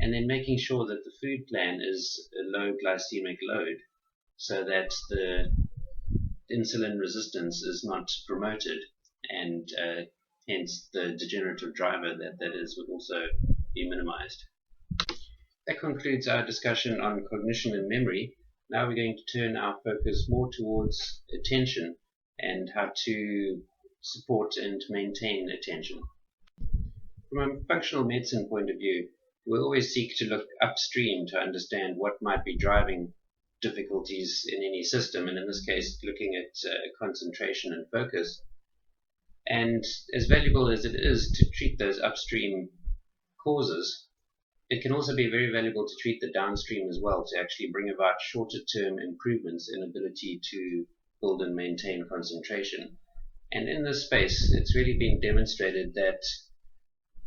and then making sure that the food plan is a low glycemic load so that the insulin resistance is not promoted, and hence the degenerative driver that is would also be minimized. That concludes our discussion on cognition and memory. Now we're going to turn our focus more towards attention and how to support and maintain attention. From a functional medicine point of view, we always seek to look upstream to understand what might be driving difficulties in any system, and in this case looking at concentration and focus. And as valuable as it is to treat those upstream causes, it can also be very valuable to treat the downstream as well, to actually bring about shorter term improvements in ability to build and maintain concentration. And in this space, it's really been demonstrated that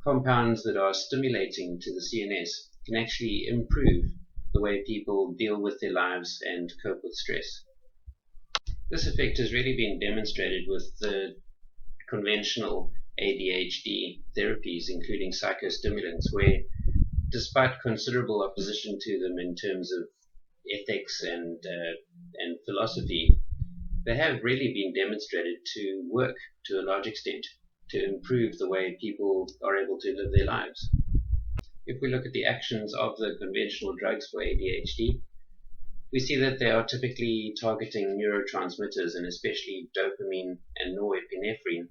compounds that are stimulating to the CNS can actually improve the way people deal with their lives and cope with stress. This effect has really been demonstrated with the conventional ADHD therapies, including psychostimulants, where despite considerable opposition to them in terms of ethics and philosophy, they have really been demonstrated to work to a large extent to improve the way people are able to live their lives. If we look at the actions of the conventional drugs for ADHD, we see that they are typically targeting neurotransmitters, and especially dopamine and norepinephrine,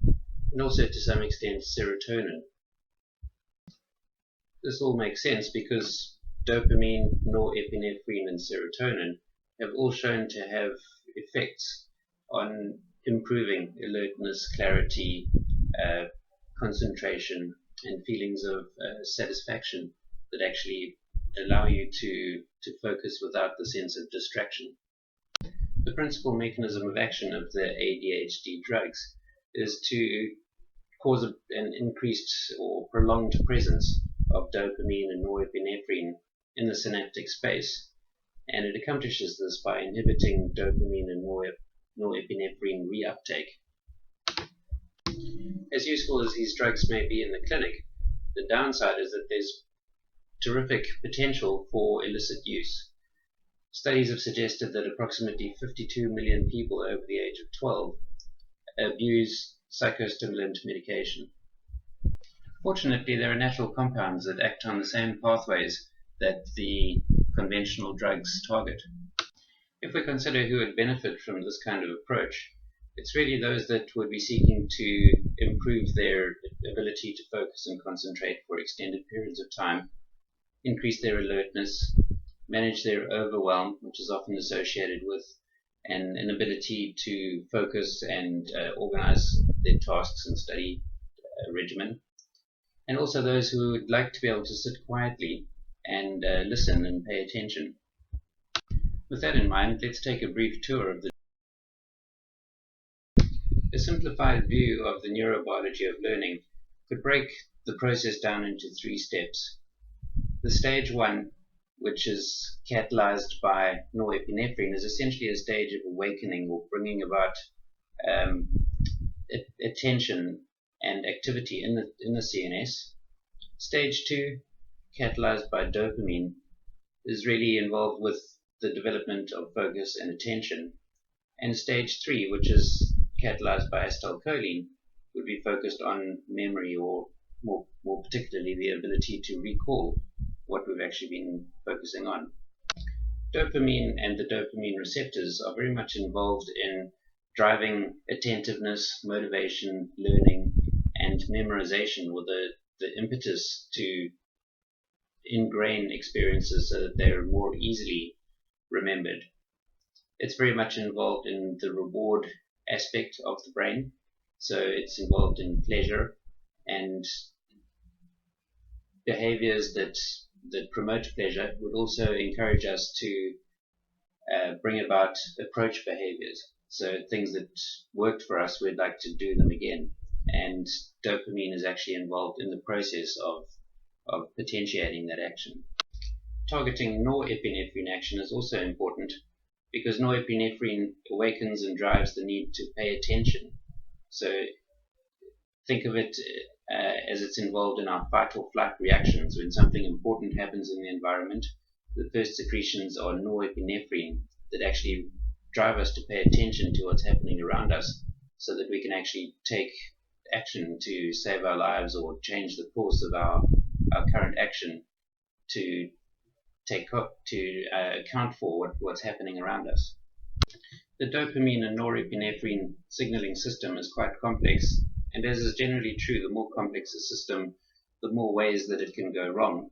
and also to some extent serotonin. This all makes sense because dopamine, norepinephrine, and serotonin have all shown to have effects on improving alertness, clarity, concentration, and feelings of satisfaction that actually allow you to focus without the sense of distraction. The principal mechanism of action of the ADHD drugs is to cause an increased or prolonged presence of dopamine and norepinephrine in the synaptic space, and it accomplishes this by inhibiting dopamine and norepinephrine reuptake. As useful as these drugs may be in the clinic, the downside is that there's terrific potential for illicit use. Studies have suggested that approximately 52 million people over the age of 12 abuse psychostimulant medication. Fortunately, there are natural compounds that act on the same pathways that the conventional drugs target. If we consider who would benefit from this kind of approach, it's really those that would be seeking to improve their ability to focus and concentrate for extended periods of time, increase their alertness, manage their overwhelm, which is often associated with an inability to focus and organize their tasks and study regimen, and also those who would like to be able to sit quietly and listen and pay attention. With that in mind, let's take a brief tour of a simplified view of the neurobiology of learning could break the process down into 3 steps. The stage 1, which is catalyzed by norepinephrine, is essentially a stage of awakening or bringing about attention and activity in the CNS. Stage 2, catalyzed by dopamine, is really involved with the development of focus and attention. And stage 3, which is catalyzed by acetylcholine, would be focused on memory, or more particularly the ability to recall what we've actually been focusing on. Dopamine and the dopamine receptors are very much involved in driving attentiveness, motivation, learning, and memorization, or the impetus to ingrain experiences so that they're more easily remembered. It's very much involved in the reward aspect of the brain, so it's involved in pleasure and behaviors that promote pleasure would also encourage us to bring about approach behaviors. So things that worked for us, we'd like to do them again. and dopamine is actually involved in the process of potentiating that action. Targeting norepinephrine action is also important because norepinephrine awakens and drives the need to pay attention. So think of it as it's involved in our fight or flight reactions. When something important happens in the environment, the first secretions are norepinephrine that actually drive us to pay attention to what's happening around us so that we can actually take action to save our lives or change the course of our current action to account for what's happening around us. The dopamine and norepinephrine signaling system is quite complex, and as is generally true, the more complex the system, the more ways that it can go wrong.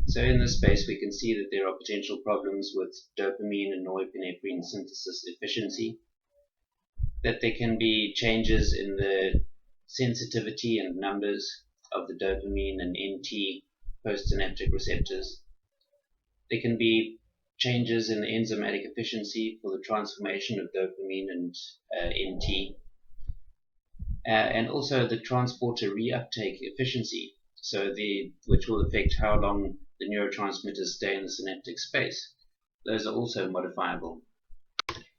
So in this space, we can see that there are potential problems with dopamine and norepinephrine synthesis efficiency, that there can be changes in the sensitivity and numbers of the dopamine and NT postsynaptic receptors. There can be changes in the enzymatic efficiency for the transformation of dopamine and NT, and also the transporter reuptake efficiency, which will affect how long the neurotransmitters stay in the synaptic space. Those are also modifiable.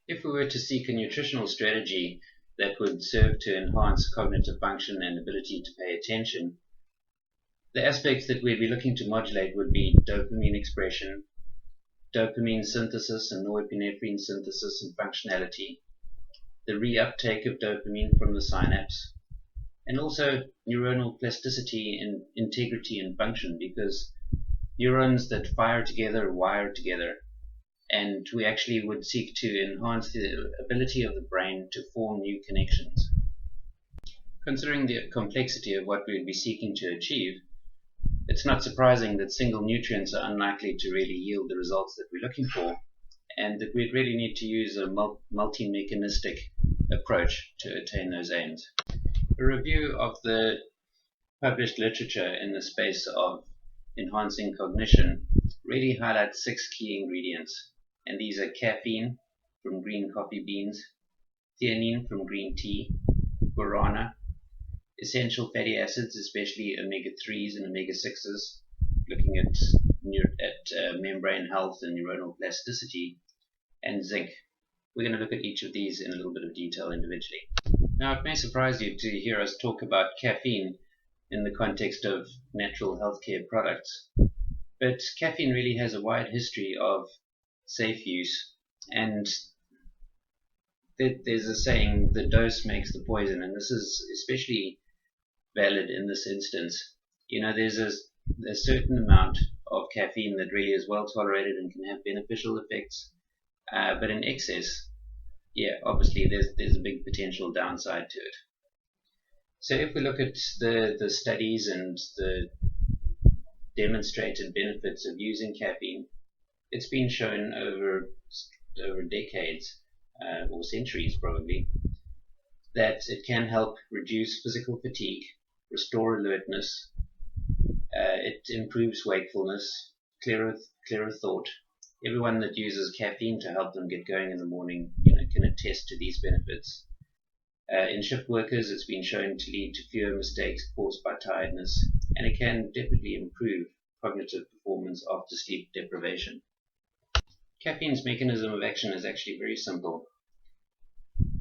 If we were to seek a nutritional strategy that would serve to enhance cognitive function and ability to pay attention, the aspects that we'd be looking to modulate would be dopamine expression, dopamine synthesis and norepinephrine synthesis and functionality, the reuptake of dopamine from the synapse, and also neuronal plasticity and integrity and function, because neurons that fire together wire together, and we actually would seek to enhance the ability of the brain to form new connections. Considering the complexity of what we would be seeking to achieve, it's not surprising that single nutrients are unlikely to really yield the results that we're looking for, and that we'd really need to use a multi-mechanistic approach to attain those aims. A review of the published literature in the space of enhancing cognition really highlights 6 key ingredients, and these are caffeine from green coffee beans, theanine from green tea, guarana, essential fatty acids, especially omega-3s and omega-6s, looking at membrane health and neuronal plasticity, and zinc. We're going to look at each of these in a little bit of detail individually. Now, it may surprise you to hear us talk about caffeine in the context of natural healthcare products, but caffeine really has a wide history of safe use, and there's a saying, the dose makes the poison, and this is especially valid in this instance. There's a certain amount of caffeine that really is well tolerated and can have beneficial effects, but in excess, obviously there's a big potential downside to it. So if we look at the studies and the demonstrated benefits of using caffeine, it's been shown over decades, or centuries probably, that it can help reduce physical fatigue, restore alertness, it improves wakefulness, clearer thought. Everyone that uses caffeine to help them get going in the morning, can attest to these benefits. In shift workers, it's been shown to lead to fewer mistakes caused by tiredness, and it can definitely improve cognitive performance after sleep deprivation. Caffeine's mechanism of action is actually very simple.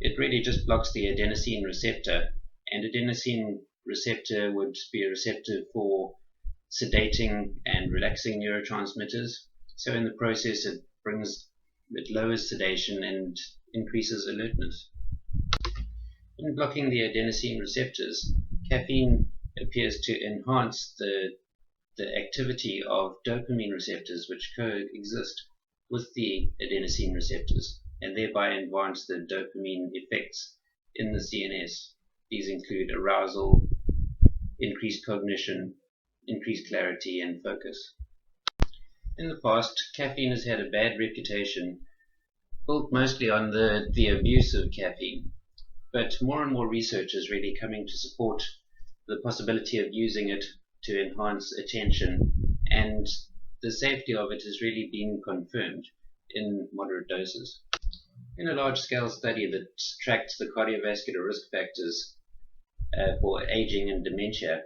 It really just blocks the adenosine receptor, and adenosine receptor would be a receptor for sedating and relaxing neurotransmitters. So in the process, it lowers sedation and increases alertness. In blocking the adenosine receptors, caffeine appears to enhance the activity of dopamine receptors, which coexist with the adenosine receptors, and thereby enhance the dopamine effects in the CNS. These include arousal, increased cognition, increased clarity, and focus. In the past, caffeine has had a bad reputation, built mostly on the abuse of caffeine, but more and more research is really coming to support the possibility of using it to enhance attention, and the safety of it has really been confirmed in moderate doses. In a large-scale study that tracked the cardiovascular risk factors for aging and dementia.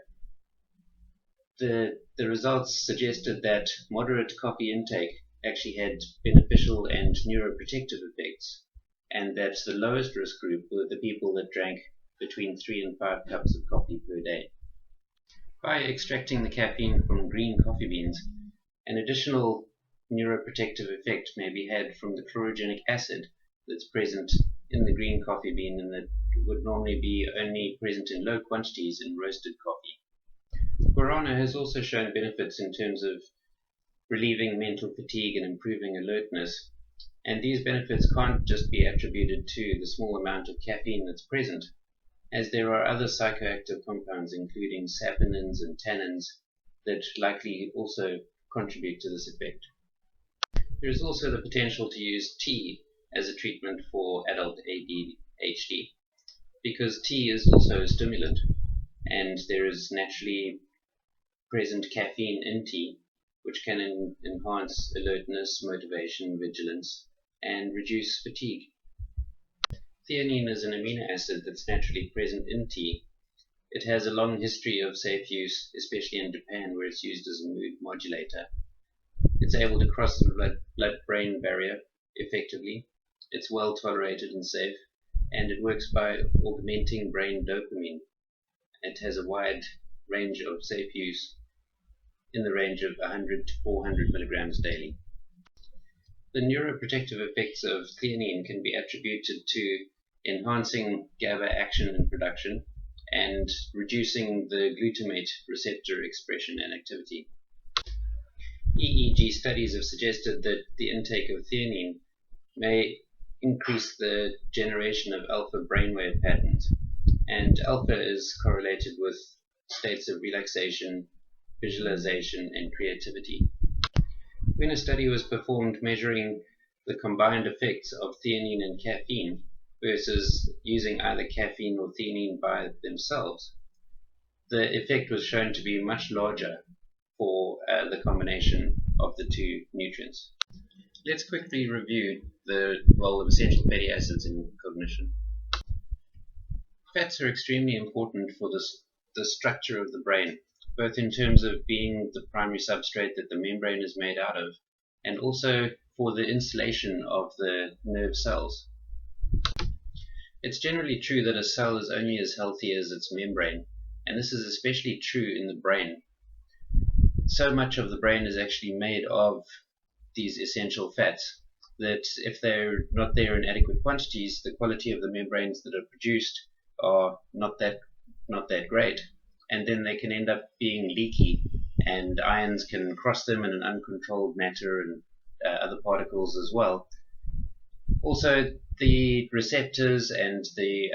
The results suggested that moderate coffee intake actually had beneficial and neuroprotective effects, and that the lowest risk group were the people that drank between 3 and 5 cups of coffee per day. By extracting the caffeine from green coffee beans, an additional neuroprotective effect may be had from the chlorogenic acid that's present in the green coffee bean and that would normally be only present in low quantities in roasted coffee. Guarana has also shown benefits in terms of relieving mental fatigue and improving alertness, and these benefits can't just be attributed to the small amount of caffeine that's present, as there are other psychoactive compounds including saponins and tannins that likely also contribute to this effect. There is also the potential to use tea as a treatment for adult ADHD, because tea is also a stimulant, and there is naturally present caffeine in tea, which can enhance alertness, motivation, vigilance, and reduce fatigue. Theanine is an amino acid that's naturally present in tea. It has a long history of safe use, especially in Japan, where it's used as a mood modulator. It's able to cross the blood-brain barrier effectively. It's well tolerated and safe, and it works by augmenting brain dopamine. It has a wide range of safe use in the range of 100 to 400 milligrams daily. The neuroprotective effects of theanine can be attributed to enhancing GABA action and production and reducing the glutamate receptor expression and activity. EEG studies have suggested that the intake of theanine may increase the generation of alpha brainwave patterns, and alpha is correlated with states of relaxation, visualization, and creativity. When a study was performed measuring the combined effects of theanine and caffeine versus using either caffeine or theanine by themselves, the effect was shown to be much larger for the combination of the two nutrients. Let's quickly review the role of essential fatty acids in cognition. Fats are extremely important for the structure of the brain, both in terms of being the primary substrate that the membrane is made out of, and also for the insulation of the nerve cells. It's generally true that a cell is only as healthy as its membrane, and this is especially true in the brain. So much of the brain is actually made of these essential fats that if they're not there in adequate quantities, the quality of the membranes that are produced are not that great, and then they can end up being leaky, and ions can cross them in an uncontrolled matter, and other particles as well. Also, the receptors and the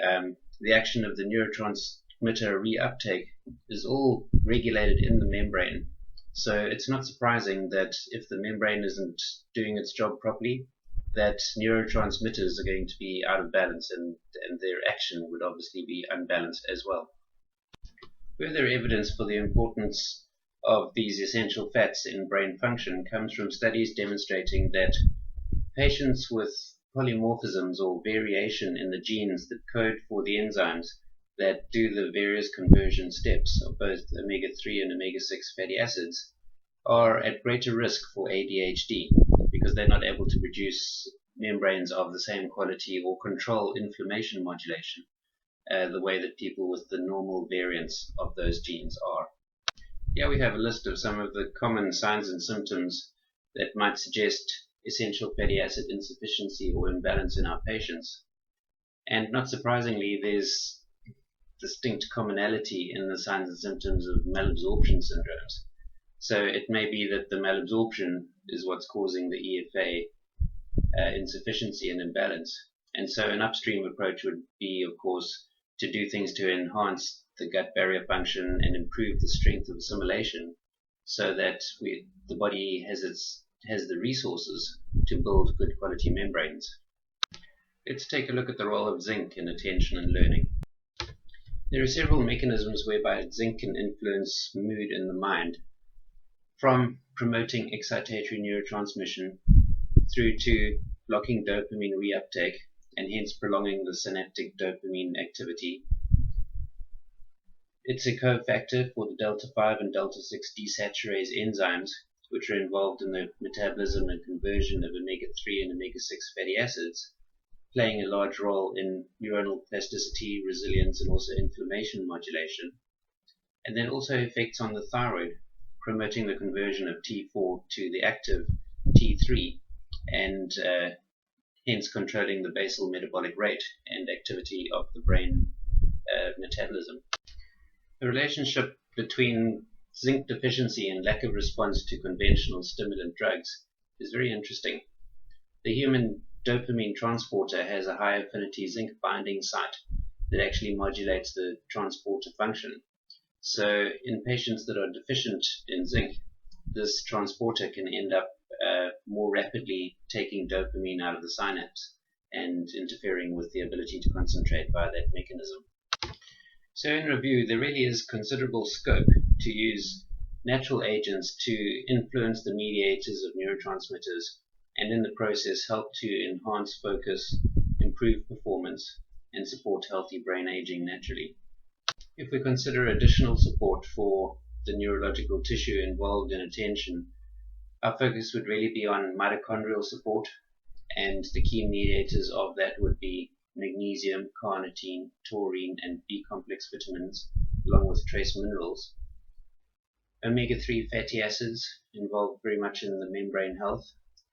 action of the neurotransmitter reuptake is all regulated in the membrane. So it's not surprising that if the membrane isn't doing its job properly, that neurotransmitters are going to be out of balance, and their action would obviously be unbalanced as well. Further evidence for the importance of these essential fats in brain function comes from studies demonstrating that patients with polymorphisms or variation in the genes that code for the enzymes that do the various conversion steps of both omega-3 and omega-6 fatty acids are at greater risk for ADHD because they're not able to produce membranes of the same quality or control inflammation modulation the way that people with the normal variants of those genes are. Here we have a list of some of the common signs and symptoms that might suggest essential fatty acid insufficiency or imbalance in our patients. And not surprisingly, there's distinct commonality in the signs and symptoms of malabsorption syndromes. So it may be that the malabsorption is what's causing the EFA insufficiency and imbalance. And so an upstream approach would be, of course, to do things to enhance the gut barrier function and improve the strength of assimilation so that the body has the resources to build good quality membranes. Let's take a look at the role of zinc in attention and learning. There are several mechanisms whereby zinc can influence mood in the mind, from promoting excitatory neurotransmission through to blocking dopamine reuptake and hence prolonging the synaptic dopamine activity, It's a cofactor for the delta 5 and delta 6 desaturase enzymes, which are involved in the metabolism and conversion of omega 3 and omega 6 fatty acids, playing a large role in neuronal plasticity, resilience, and also inflammation modulation. And then also effects on the thyroid, promoting the conversion of T4 to the active T3, and hence controlling the basal metabolic rate and activity of the brain metabolism. The relationship between zinc deficiency and lack of response to conventional stimulant drugs is very interesting. The human dopamine transporter has a high affinity zinc binding site that actually modulates the transporter function. So in patients that are deficient in zinc, this transporter can end up more rapidly taking dopamine out of the synapse and interfering with the ability to concentrate via that mechanism. So in review, there really is considerable scope to use natural agents to influence the mediators of neurotransmitters and in the process help to enhance focus, improve performance, and support healthy brain aging naturally. If we consider additional support for the neurological tissue involved in attention, our focus would really be on mitochondrial support, and the key mediators of that would be magnesium, carnitine, taurine, and B-complex vitamins, along with trace minerals. Omega-3 fatty acids involved very much in the membrane health,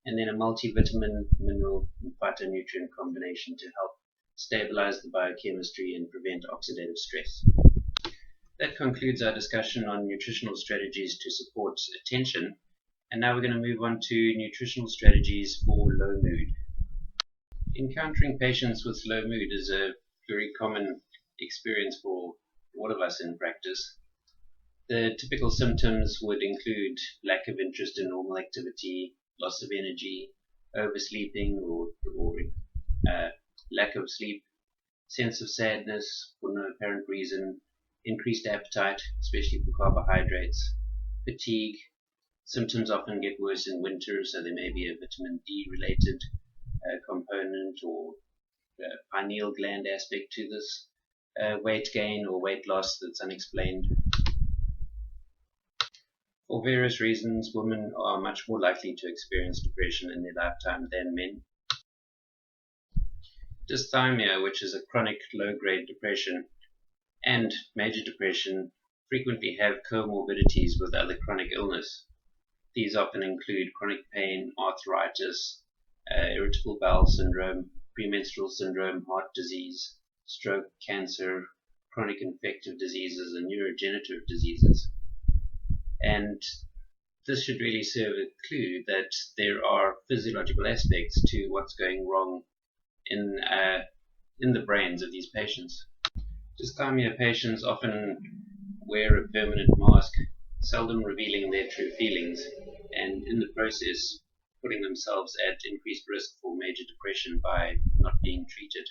and then a multivitamin, mineral, and phytonutrient combination to help stabilize the biochemistry and prevent oxidative stress. That concludes our discussion on nutritional strategies to support attention, and now we're going to move on to nutritional strategies for low mood. Encountering patients with low mood is a very common experience for all of us in practice. The typical symptoms would include lack of interest in normal activity, loss of energy, oversleeping or lack of sleep, sense of sadness for no apparent reason, increased appetite, especially for carbohydrates, fatigue. Symptoms often get worse in winter, so there may be a vitamin D related component or pineal gland aspect to this, weight gain or weight loss that's unexplained. For various reasons, women are much more likely to experience depression in their lifetime than men. Dysthymia, which is a chronic low-grade depression, and major depression frequently have comorbidities with other chronic illness. These often include chronic pain, arthritis, irritable bowel syndrome, premenstrual syndrome, heart disease, stroke, cancer, chronic infective diseases, and neurodegenerative diseases. And this should really serve a clue that there are physiological aspects to what's going wrong in the brains of these patients. Dysthymia patients often wear a permanent mask, seldom revealing their true feelings, and in the process putting themselves at increased risk for major depression by not being treated.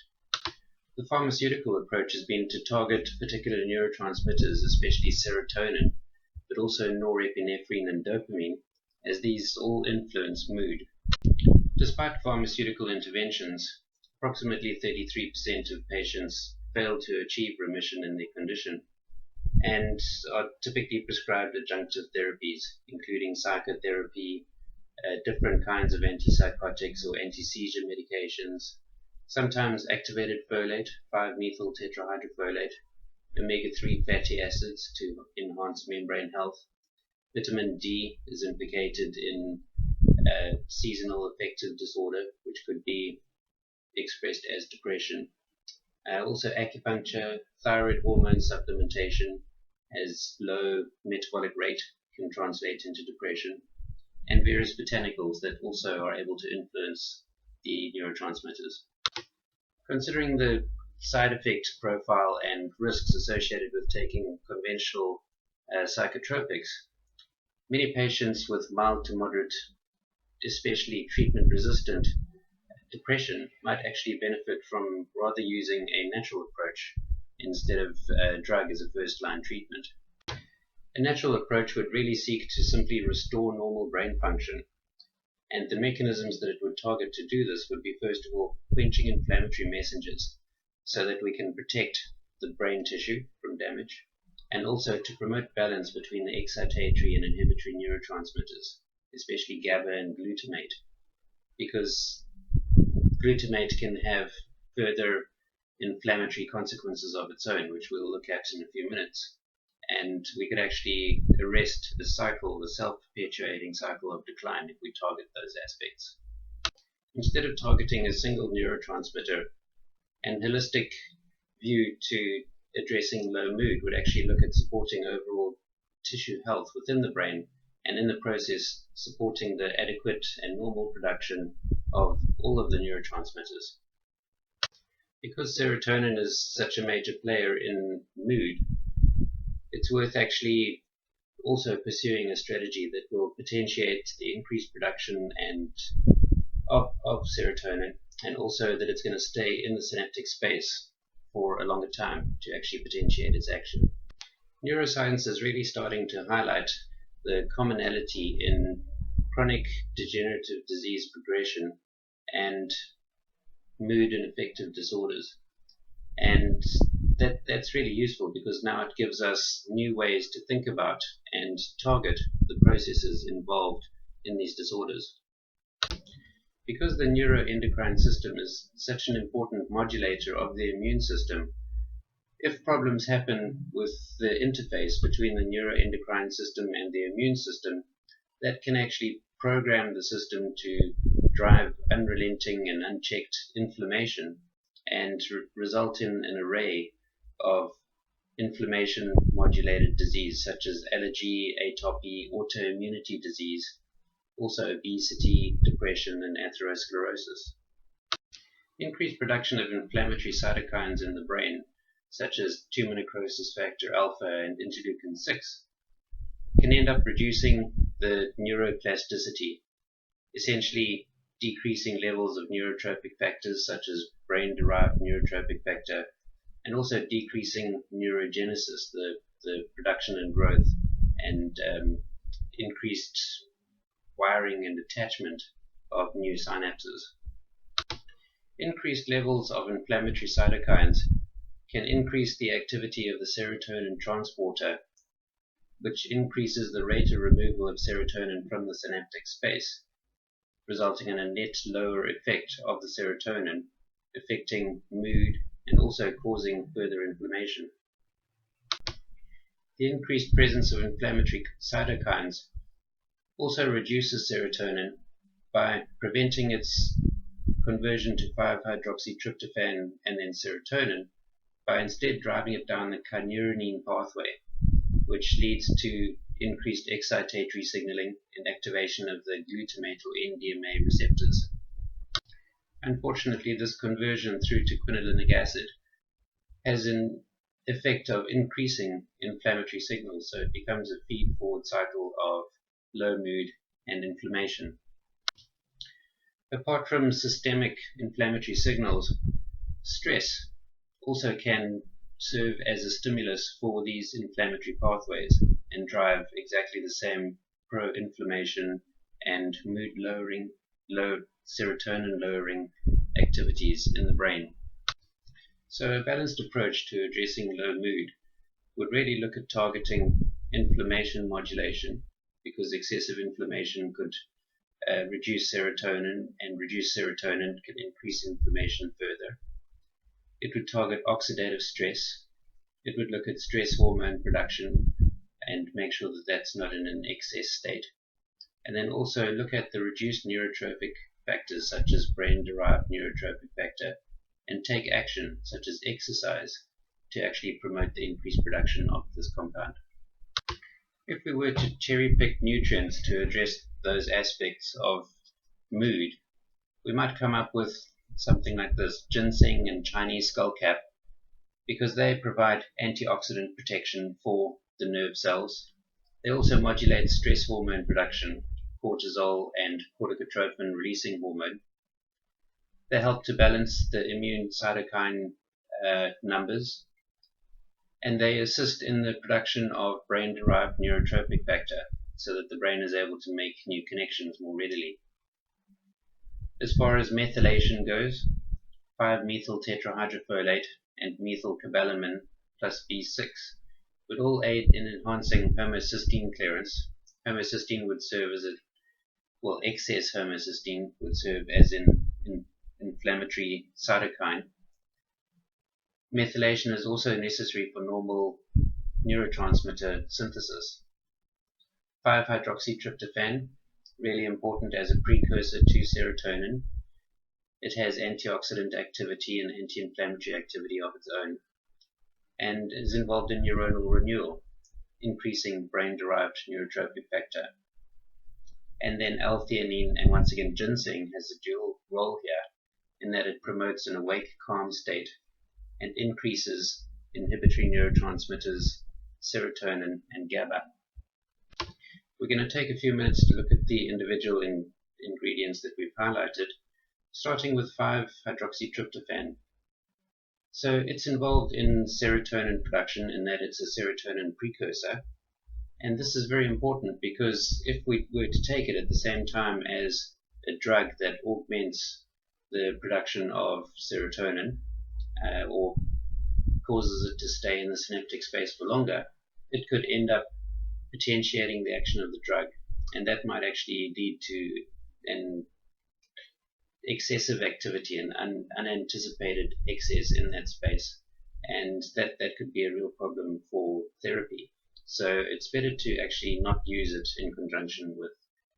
The pharmaceutical approach has been to target particular neurotransmitters, especially serotonin, but also norepinephrine and dopamine, as these all influence mood. Despite pharmaceutical interventions, approximately 33% of patients fail to achieve remission in their condition and are typically prescribed adjunctive therapies, including psychotherapy, different kinds of antipsychotics or anti-seizure medications, sometimes activated folate, 5-methyl tetrahydrofolate, omega-3 fatty acids to enhance membrane health. Vitamin D is implicated in seasonal affective disorder, which could be expressed as depression. Also acupuncture, thyroid hormone supplementation as low metabolic rate can translate into depression, and various botanicals that also are able to influence the neurotransmitters. Considering the side effect profile and risks associated with taking conventional psychotropics, many patients with mild to moderate, especially treatment-resistant depression might actually benefit from rather using a natural approach instead of a drug as a first-line treatment. A natural approach would really seek to simply restore normal brain function, and the mechanisms that it would target to do this would be, first of all, quenching inflammatory messengers so that we can protect the brain tissue from damage, and also to promote balance between the excitatory and inhibitory neurotransmitters, especially GABA and glutamate, because glutamate can have further inflammatory consequences of its own, which we'll look at in a few minutes. And we could actually arrest the cycle, the self-perpetuating cycle of decline, if we target those aspects. Instead of targeting a single neurotransmitter, an holistic view to addressing low mood would actually look at supporting overall tissue health within the brain, and in the process supporting the adequate and normal production of all of the neurotransmitters. Because serotonin is such a major player in mood, it's worth actually also pursuing a strategy that will potentiate the increased production of serotonin, and also that it's going to stay in the synaptic space for a longer time to actually potentiate its action. Neuroscience is really starting to highlight the commonality in chronic degenerative disease progression and mood and affective disorders. And that's really useful, because now it gives us new ways to think about and target the processes involved in these disorders. Because the neuroendocrine system is such an important modulator of the immune system, if problems happen with the interface between the neuroendocrine system and the immune system, that can actually program the system to drive unrelenting and unchecked inflammation and result in an array of inflammation modulated disease such as allergy, atopy, autoimmunity disease, also obesity, depression, and atherosclerosis. Increased production of inflammatory cytokines in the brain, such as tumor necrosis factor alpha and interleukin 6, can end up reducing the neuroplasticity, essentially decreasing levels of neurotropic factors such as brain-derived neurotropic factor, and also decreasing neurogenesis, the production and growth and increased wiring and attachment of new synapses. Increased levels of inflammatory cytokines can increase the activity of the serotonin transporter, which increases the rate of removal of serotonin from the synaptic space, resulting in a net lower effect of the serotonin, affecting mood and also causing further inflammation. The increased presence of inflammatory cytokines also reduces serotonin by preventing its conversion to 5-hydroxytryptophan and then serotonin, by instead driving it down the kynurenine pathway, which leads to increased excitatory signaling and activation of the glutamate or NMC receptors. Unfortunately, this conversion through to quinolinic acid has an effect of increasing inflammatory signals, so it becomes a feed-forward cycle of low mood and inflammation. Apart from systemic inflammatory signals, stress also can serve as a stimulus for these inflammatory pathways and drive exactly the same pro-inflammation and mood lowering, serotonin lowering activities in the brain. So a balanced approach to addressing low mood would really look at targeting inflammation modulation, because excessive inflammation could reduce serotonin, and reduced serotonin can increase inflammation further. It would target oxidative stress. It would look at stress hormone production and make sure that that's not in an excess state. And then also look at the reduced neurotropic factors such as brain-derived neurotropic factor, and take action such as exercise to actually promote the increased production of this compound. If we were to cherry-pick nutrients to address those aspects of mood, we might come up with something like this: ginseng and Chinese skullcap, because they provide antioxidant protection for the nerve cells. They also modulate stress hormone production, cortisol and corticotropin releasing hormone. They help to balance the immune cytokine numbers, and they assist in the production of brain-derived neurotropic factor, so that the brain is able to make new connections more readily. As far as methylation goes, 5-methyl tetrahydrofolate and methylcobalamin plus B6 would all aid in enhancing homocysteine clearance. Homocysteine would serve as excess homocysteine would serve as an inflammatory cytokine. Methylation is also necessary for normal neurotransmitter synthesis. 5-hydroxytryptophan, really important as a precursor to serotonin. It has antioxidant activity and anti-inflammatory activity of its own, and is involved in neuronal renewal, increasing brain-derived neurotrophic factor. And then L-theanine, and once again ginseng, has a dual role here in that it promotes an awake, calm state and increases inhibitory neurotransmitters serotonin and GABA. We're going to take a few minutes to look at the individual ingredients that we've highlighted, starting with 5-hydroxytryptophan. So it's involved in serotonin production in that it's a serotonin precursor. And this is very important because if we were to take it at the same time as a drug that augments the production of serotonin or causes it to stay in the synaptic space for longer, it could end up potentiating the action of the drug, and that might actually lead to an excessive activity and unanticipated excess in that space, and that could be a real problem for therapy. So it's better to actually not use it in conjunction with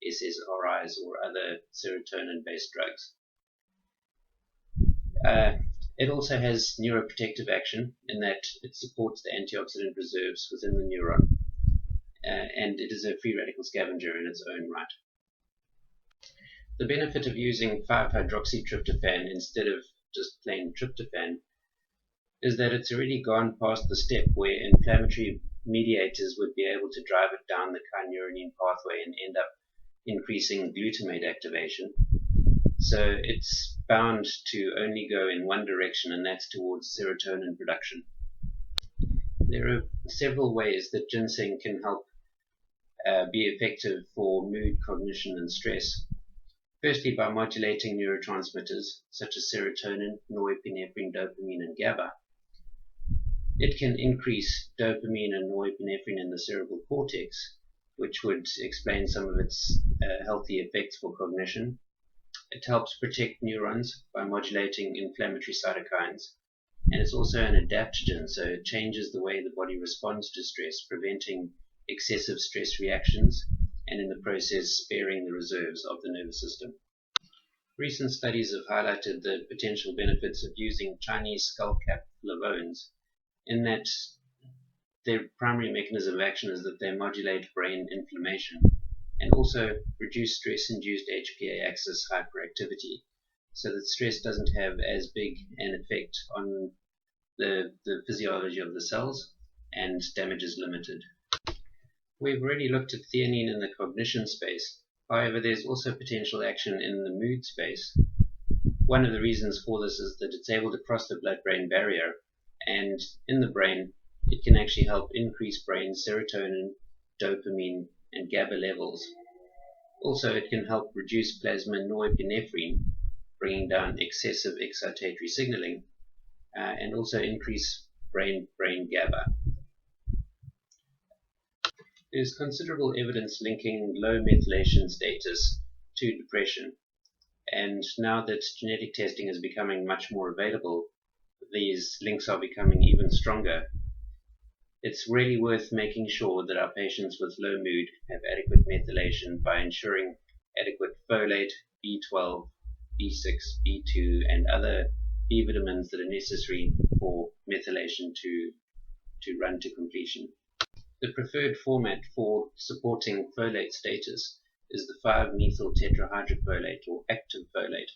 SSRIs or other serotonin-based drugs. It also has neuroprotective action in that it supports the antioxidant reserves within the neuron, and it is a free radical scavenger in its own right. The benefit of using 5-hydroxytryptophan instead of just plain tryptophan is that it's already gone past the step where inflammatory mediators would be able to drive it down the kynurenine pathway and end up increasing glutamate activation. So it's bound to only go in one direction, and that's towards serotonin production. There are several ways that ginseng can help be effective for mood, cognition, and stress. Firstly, by modulating neurotransmitters such as serotonin, norepinephrine, dopamine, and GABA. It can increase dopamine and norepinephrine in the cerebral cortex, which would explain some of its healthy effects for cognition. It helps protect neurons by modulating inflammatory cytokines, and it's also an adaptogen, so it changes the way the body responds to stress, preventing excessive stress reactions, and in the process sparing the reserves of the nervous system. Recent studies have highlighted the potential benefits of using Chinese skullcap flavones, in that their primary mechanism of action is that they modulate brain inflammation and also reduce stress-induced HPA axis hyperactivity, so that stress doesn't have as big an effect on the physiology of the cells and damage is limited. We've already looked at theanine in the cognition space. However, there's also potential action in the mood space. One of the reasons for this is that it's able to cross the blood-brain barrier, and in the brain it can actually help increase brain serotonin, dopamine, and GABA levels. Also, it can help reduce plasma norepinephrine, bringing down excessive excitatory signaling, and also increase brain GABA. There's considerable evidence linking low methylation status to depression, and now that genetic testing is becoming much more available, these links are becoming even stronger. It's really worth making sure that our patients with low mood have adequate methylation by ensuring adequate folate, B12, B6, B2, and other B vitamins that are necessary for methylation to run to completion. The preferred format for supporting folate status is the 5-methyl tetrahydrofolate, or active folate.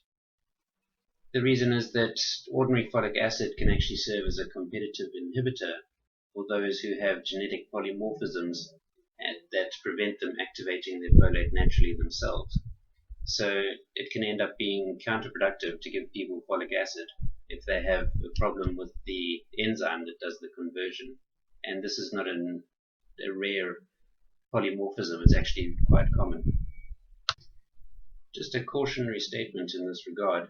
The reason is that ordinary folic acid can actually serve as a competitive inhibitor for those who have genetic polymorphisms that prevent them activating their folate naturally themselves. So it can end up being counterproductive to give people folic acid if they have a problem with the enzyme that does the conversion. And this is not a rare polymorphism, it's actually quite common. Just a cautionary statement in this regard.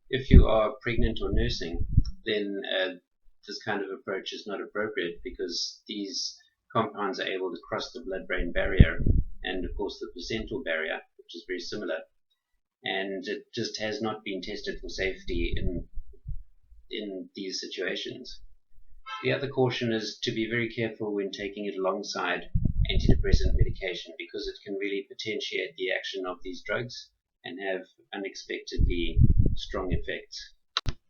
If you are pregnant or nursing, then this kind of approach is not appropriate because these compounds are able to cross the blood-brain barrier and, of course, the placental barrier, which is very similar, and it just has not been tested for safety in these situations. The other caution is to be very careful when taking it alongside antidepressant medication because it can really potentiate the action of these drugs and have unexpectedly strong effects.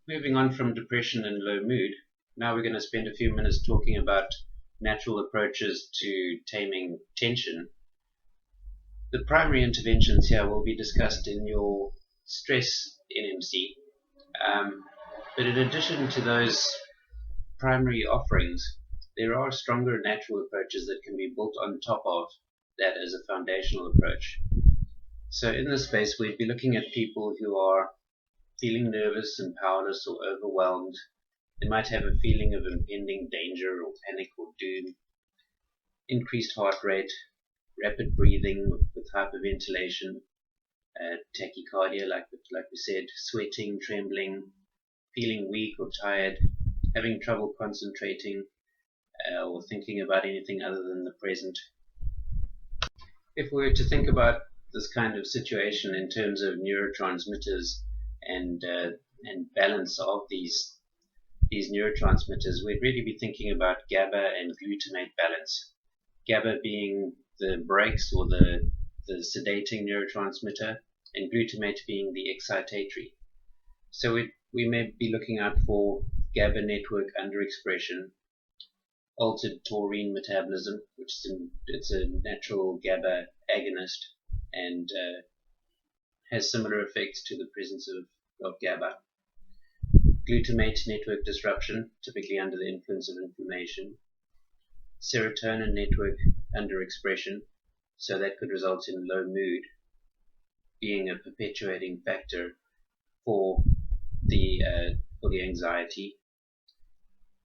Moving on from depression and low mood, now we're going to spend a few minutes talking about natural approaches to taming tension. The primary interventions here will be discussed in your stress NMC, but in addition to those primary offerings, there are stronger natural approaches that can be built on top of that as a foundational approach. So in this space, we'd be looking at people who are feeling nervous and powerless or overwhelmed. They might have a feeling of impending danger or panic or doom, increased heart rate, rapid breathing with hyperventilation, tachycardia, like we said, sweating, trembling, feeling weak or tired, having trouble concentrating or thinking about anything other than the present. If we were to think about this kind of situation in terms of neurotransmitters and balance of these neurotransmitters, we'd really be thinking about GABA and glutamate balance. GABA being the brakes or the sedating neurotransmitter, and glutamate being the excitatory. So we may be looking out for GABA network underexpression, altered taurine metabolism, which it's a natural GABA agonist and has similar effects to the presence of GABA. Glutamate network disruption, typically under the influence of inflammation. Serotonin network underexpression, so that could result in low mood, being a perpetuating factor for the anxiety.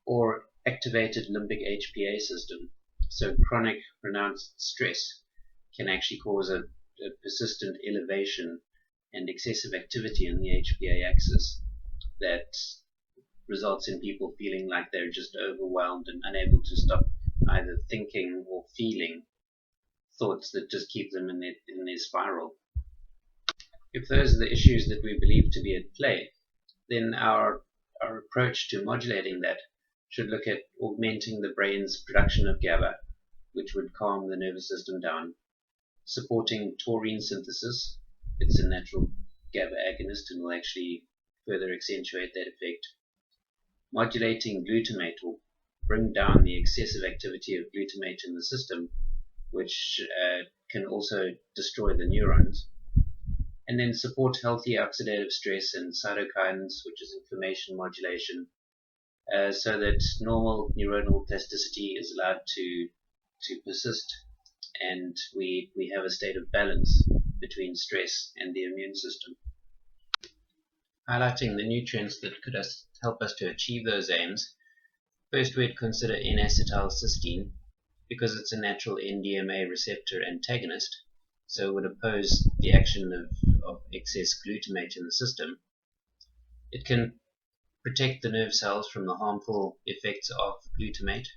Or activated limbic HPA system, so chronic pronounced stress can actually cause a persistent elevation and excessive activity in the HPA axis that results in people feeling like they're just overwhelmed and unable to stop either thinking or feeling thoughts that just keep them in their spiral. If those are the issues that we believe to be at play, then our approach to modulating that should look at augmenting the brain's production of GABA, which would calm the nervous system down, supporting taurine synthesis. It's a natural GABA agonist and will actually further accentuate that effect. Modulating glutamate will bring down the excessive activity of glutamate in the system, which can also destroy the neurons. And then support healthy oxidative stress and cytokines, which is inflammation modulation, so that normal neuronal plasticity is allowed to persist, and we have a state of balance between stress and the immune system. Highlighting the nutrients that could help us to achieve those aims, first we'd consider N-acetylcysteine because it's a natural NMDA receptor antagonist, so it would oppose the action of excess glutamate in the system. It can protect the nerve cells from the harmful effects of glutamate,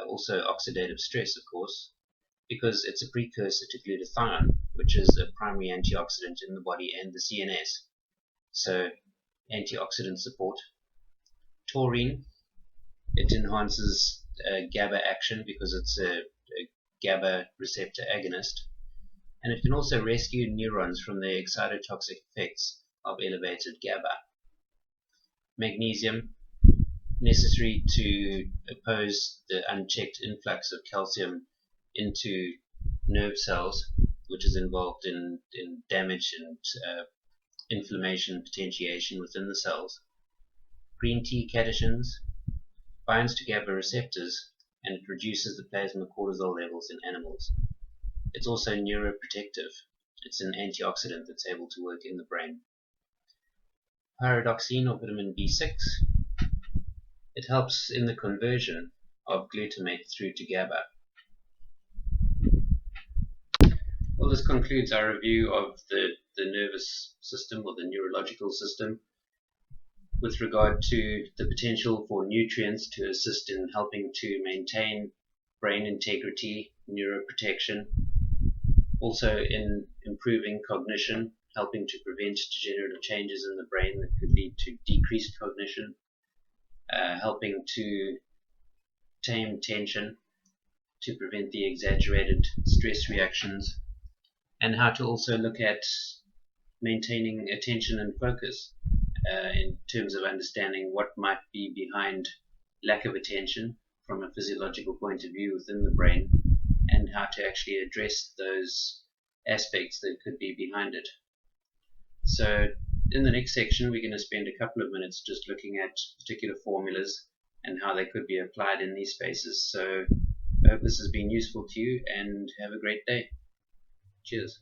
also oxidative stress, of course, because it's a precursor to glutathione, which is a primary antioxidant in the body and the CNS. So, antioxidant support. Taurine, it enhances GABA action because it's a GABA receptor agonist, and it can also rescue neurons from the excitotoxic effects of elevated GABA. Magnesium, necessary to oppose the unchecked influx of calcium into nerve cells, which is involved in damage and inflammation potentiation within the cells. Green tea catechols, binds to GABA receptors and it reduces the plasma cortisol levels in animals. It's also neuroprotective. It's an antioxidant that's able to work in the brain. Pyridoxine or vitamin B6, it helps in the conversion of glutamate through to GABA. Well, this concludes our review of the nervous system or the neurological system. with regard to the potential for nutrients to assist in helping to maintain brain integrity, neuroprotection, also in improving cognition, helping to prevent degenerative changes in the brain that could lead to decreased cognition, helping to tame tension, to prevent the exaggerated stress reactions, and how to also look at maintaining attention and focus in terms of understanding what might be behind lack of attention from a physiological point of view within the brain, and how to actually address those aspects that could be behind it. So in the next section, we're going to spend a couple of minutes just looking at particular formulas and how they could be applied in these spaces. So I hope this has been useful to you, and have a great day. Cheers.